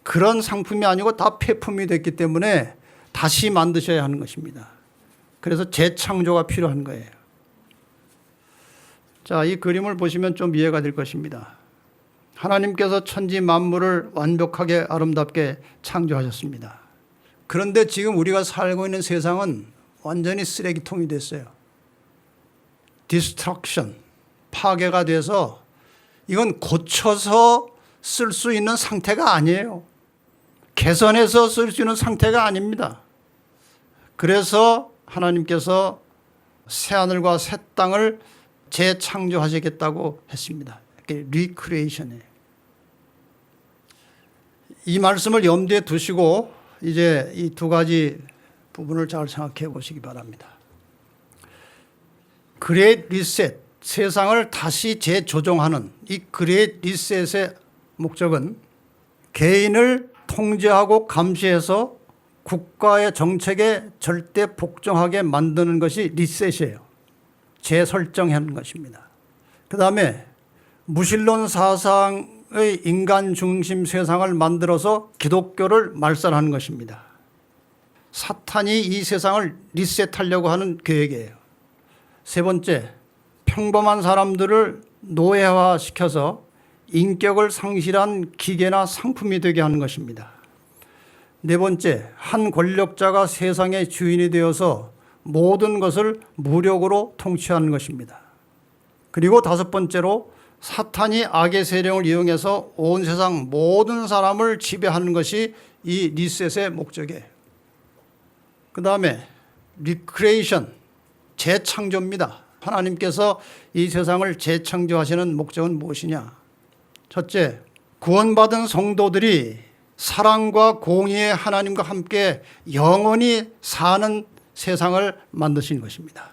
그런 상품이 아니고 다 폐품이 됐기 때문에 다시 만드셔야 하는 것입니다. 그래서 재창조가 필요한 거예요. 자, 이 그림을 보시면 좀 이해가 될 것입니다. 하나님께서 천지 만물을 완벽하게 아름답게 창조하셨습니다. 그런데 지금 우리가 살고 있는 세상은 완전히 쓰레기통이 됐어요. 디스트럭션, 파괴가 돼서 이건 고쳐서 쓸 수 있는 상태가 아니에요. 개선해서 쓸 수 있는 상태가 아닙니다. 그래서 하나님께서 새하늘과 새 땅을 재창조하시겠다고 했습니다. 리크리에이션이에요. 이 말씀을 염두에 두시고 이제 이 두 가지 부분을 잘 생각해 보시기 바랍니다. 그레이트 리셋, 세상을 다시 재조정하는 이 그레이트 리셋의 목적은 개인을 통제하고 감시해서 국가의 정책에 절대 복종하게 만드는 것이 리셋이에요. 재설정하는 것입니다. 그 다음에 무신론 사상의 인간 중심 세상을 만들어서 기독교를 말살하는 것입니다. 사탄이 이 세상을 리셋하려고 하는 계획이에요. 세 번째, 평범한 사람들을 노예화시켜서 인격을 상실한 기계나 상품이 되게 하는 것입니다. 네 번째, 한 권력자가 세상의 주인이 되어서 모든 것을 무력으로 통치하는 것입니다. 그리고 다섯 번째로 사탄이 악의 세력을 이용해서 온 세상 모든 사람을 지배하는 것이 이 리셋의 목적이에요. 그 다음에 리크리에이션, 재창조입니다. 하나님께서 이 세상을 재창조하시는 목적은 무엇이냐? 첫째, 구원받은 성도들이 사랑과 공의의 하나님과 함께 영원히 사는 세상을 만드신 것입니다.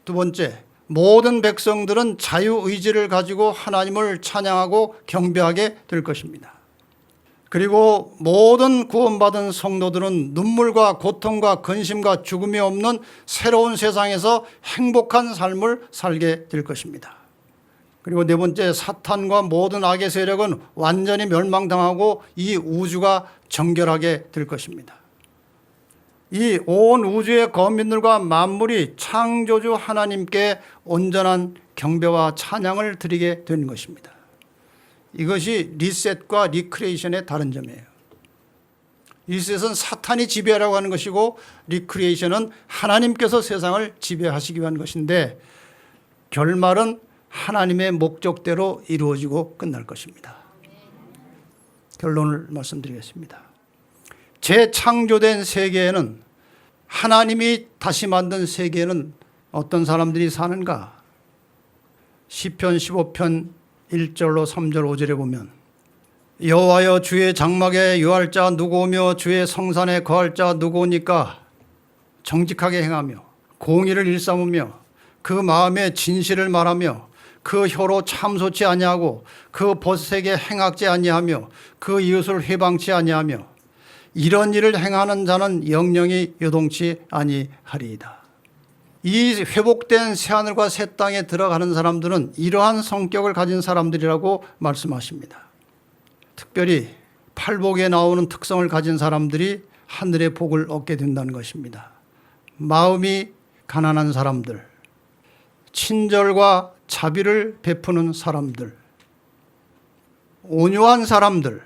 두 번째, 모든 백성들은 자유의지를 가지고 하나님을 찬양하고 경배하게 될 것입니다. 그리고 모든 구원받은 성도들은 눈물과 고통과 근심과 죽음이 없는 새로운 세상에서 행복한 삶을 살게 될 것입니다. 그리고 네 번째, 사탄과 모든 악의 세력은 완전히 멸망당하고 이 우주가 정결하게 될 것입니다. 이 온 우주의 거민들과 만물이 창조주 하나님께 온전한 경배와 찬양을 드리게 되는 것입니다. 이것이 리셋과 리크리에이션의 다른 점이에요. 리셋은 사탄이 지배하라고 하는 것이고 리크리에이션은 하나님께서 세상을 지배하시기 위한 것인데 결말은 하나님의 목적대로 이루어지고 끝날 것입니다. 결론을 말씀드리겠습니다. 재창조된 세계에는 하나님이 다시 만든 세계에는 어떤 사람들이 사는가? 시편 15편 1절로 3절 5절에 보면 여호와여 주의 장막에 유할 자 누구오며 주의 성산에 거할 자 누구오니까 정직하게 행하며 공의를 일삼으며 그 마음에 진실을 말하며 그 혀로 참소치 아니하고 그 벗색에 행악지 아니하며 그 이웃을 회방치 아니하며 이런 일을 행하는 자는 영영이 요동치 아니하리이다. 이 회복된 새하늘과 새 땅에 들어가는 사람들은 이러한 성격을 가진 사람들이라고 말씀하십니다. 특별히 팔복에 나오는 특성을 가진 사람들이 하늘의 복을 얻게 된다는 것입니다. 마음이 가난한 사람들, 친절과 자비를 베푸는 사람들, 온유한 사람들,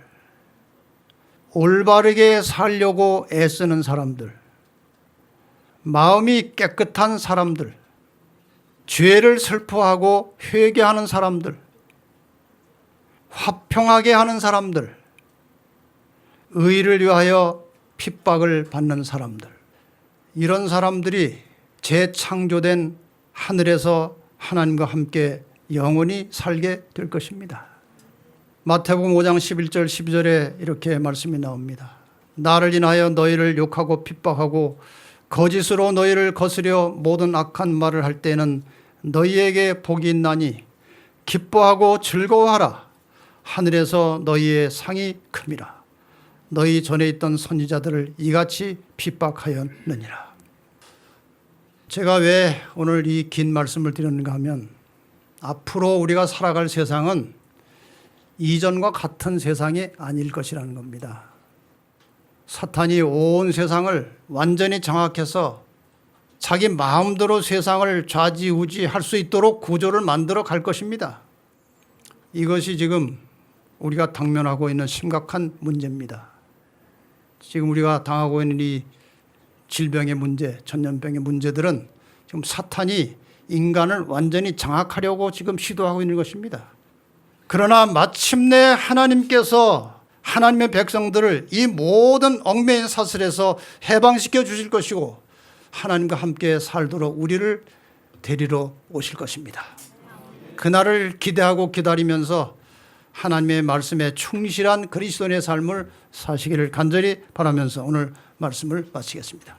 올바르게 살려고 애쓰는 사람들, 마음이 깨끗한 사람들, 죄를 슬퍼하고 회개하는 사람들, 화평하게 하는 사람들, 의를 위하여 핍박을 받는 사람들, 이런 사람들이 재창조된 하늘에서 하나님과 함께 영원히 살게 될 것입니다. 마태복음 5장 11절 12절에 이렇게 말씀이 나옵니다. 나를 인하여 너희를 욕하고 핍박하고 거짓으로 너희를 거스려 모든 악한 말을 할 때는 너희에게 복이 있나니 기뻐하고 즐거워하라. 하늘에서 너희의 상이 큼이라. 너희 전에 있던 선지자들을 이같이 핍박하였느니라. 제가 왜 오늘 이 긴 말씀을 드렸는가 하면 앞으로 우리가 살아갈 세상은 이전과 같은 세상이 아닐 것이라는 겁니다. 사탄이 온 세상을 완전히 장악해서 자기 마음대로 세상을 좌지우지할 수 있도록 구조를 만들어 갈 것입니다. 이것이 지금 우리가 당면하고 있는 심각한 문제입니다. 지금 우리가 당하고 있는 이 질병의 문제, 전염병의 문제들은 지금 사탄이 인간을 완전히 장악하려고 지금 시도하고 있는 것입니다. 그러나 마침내 하나님께서 하나님의 백성들을 이 모든 얽매인 사슬에서 해방시켜 주실 것이고 하나님과 함께 살도록 우리를 데리러 오실 것입니다. 그날을 기대하고 기다리면서 하나님의 말씀에 충실한 그리스도인의 삶을 사시기를 간절히 바라면서 오늘 말씀을 마치겠습니다.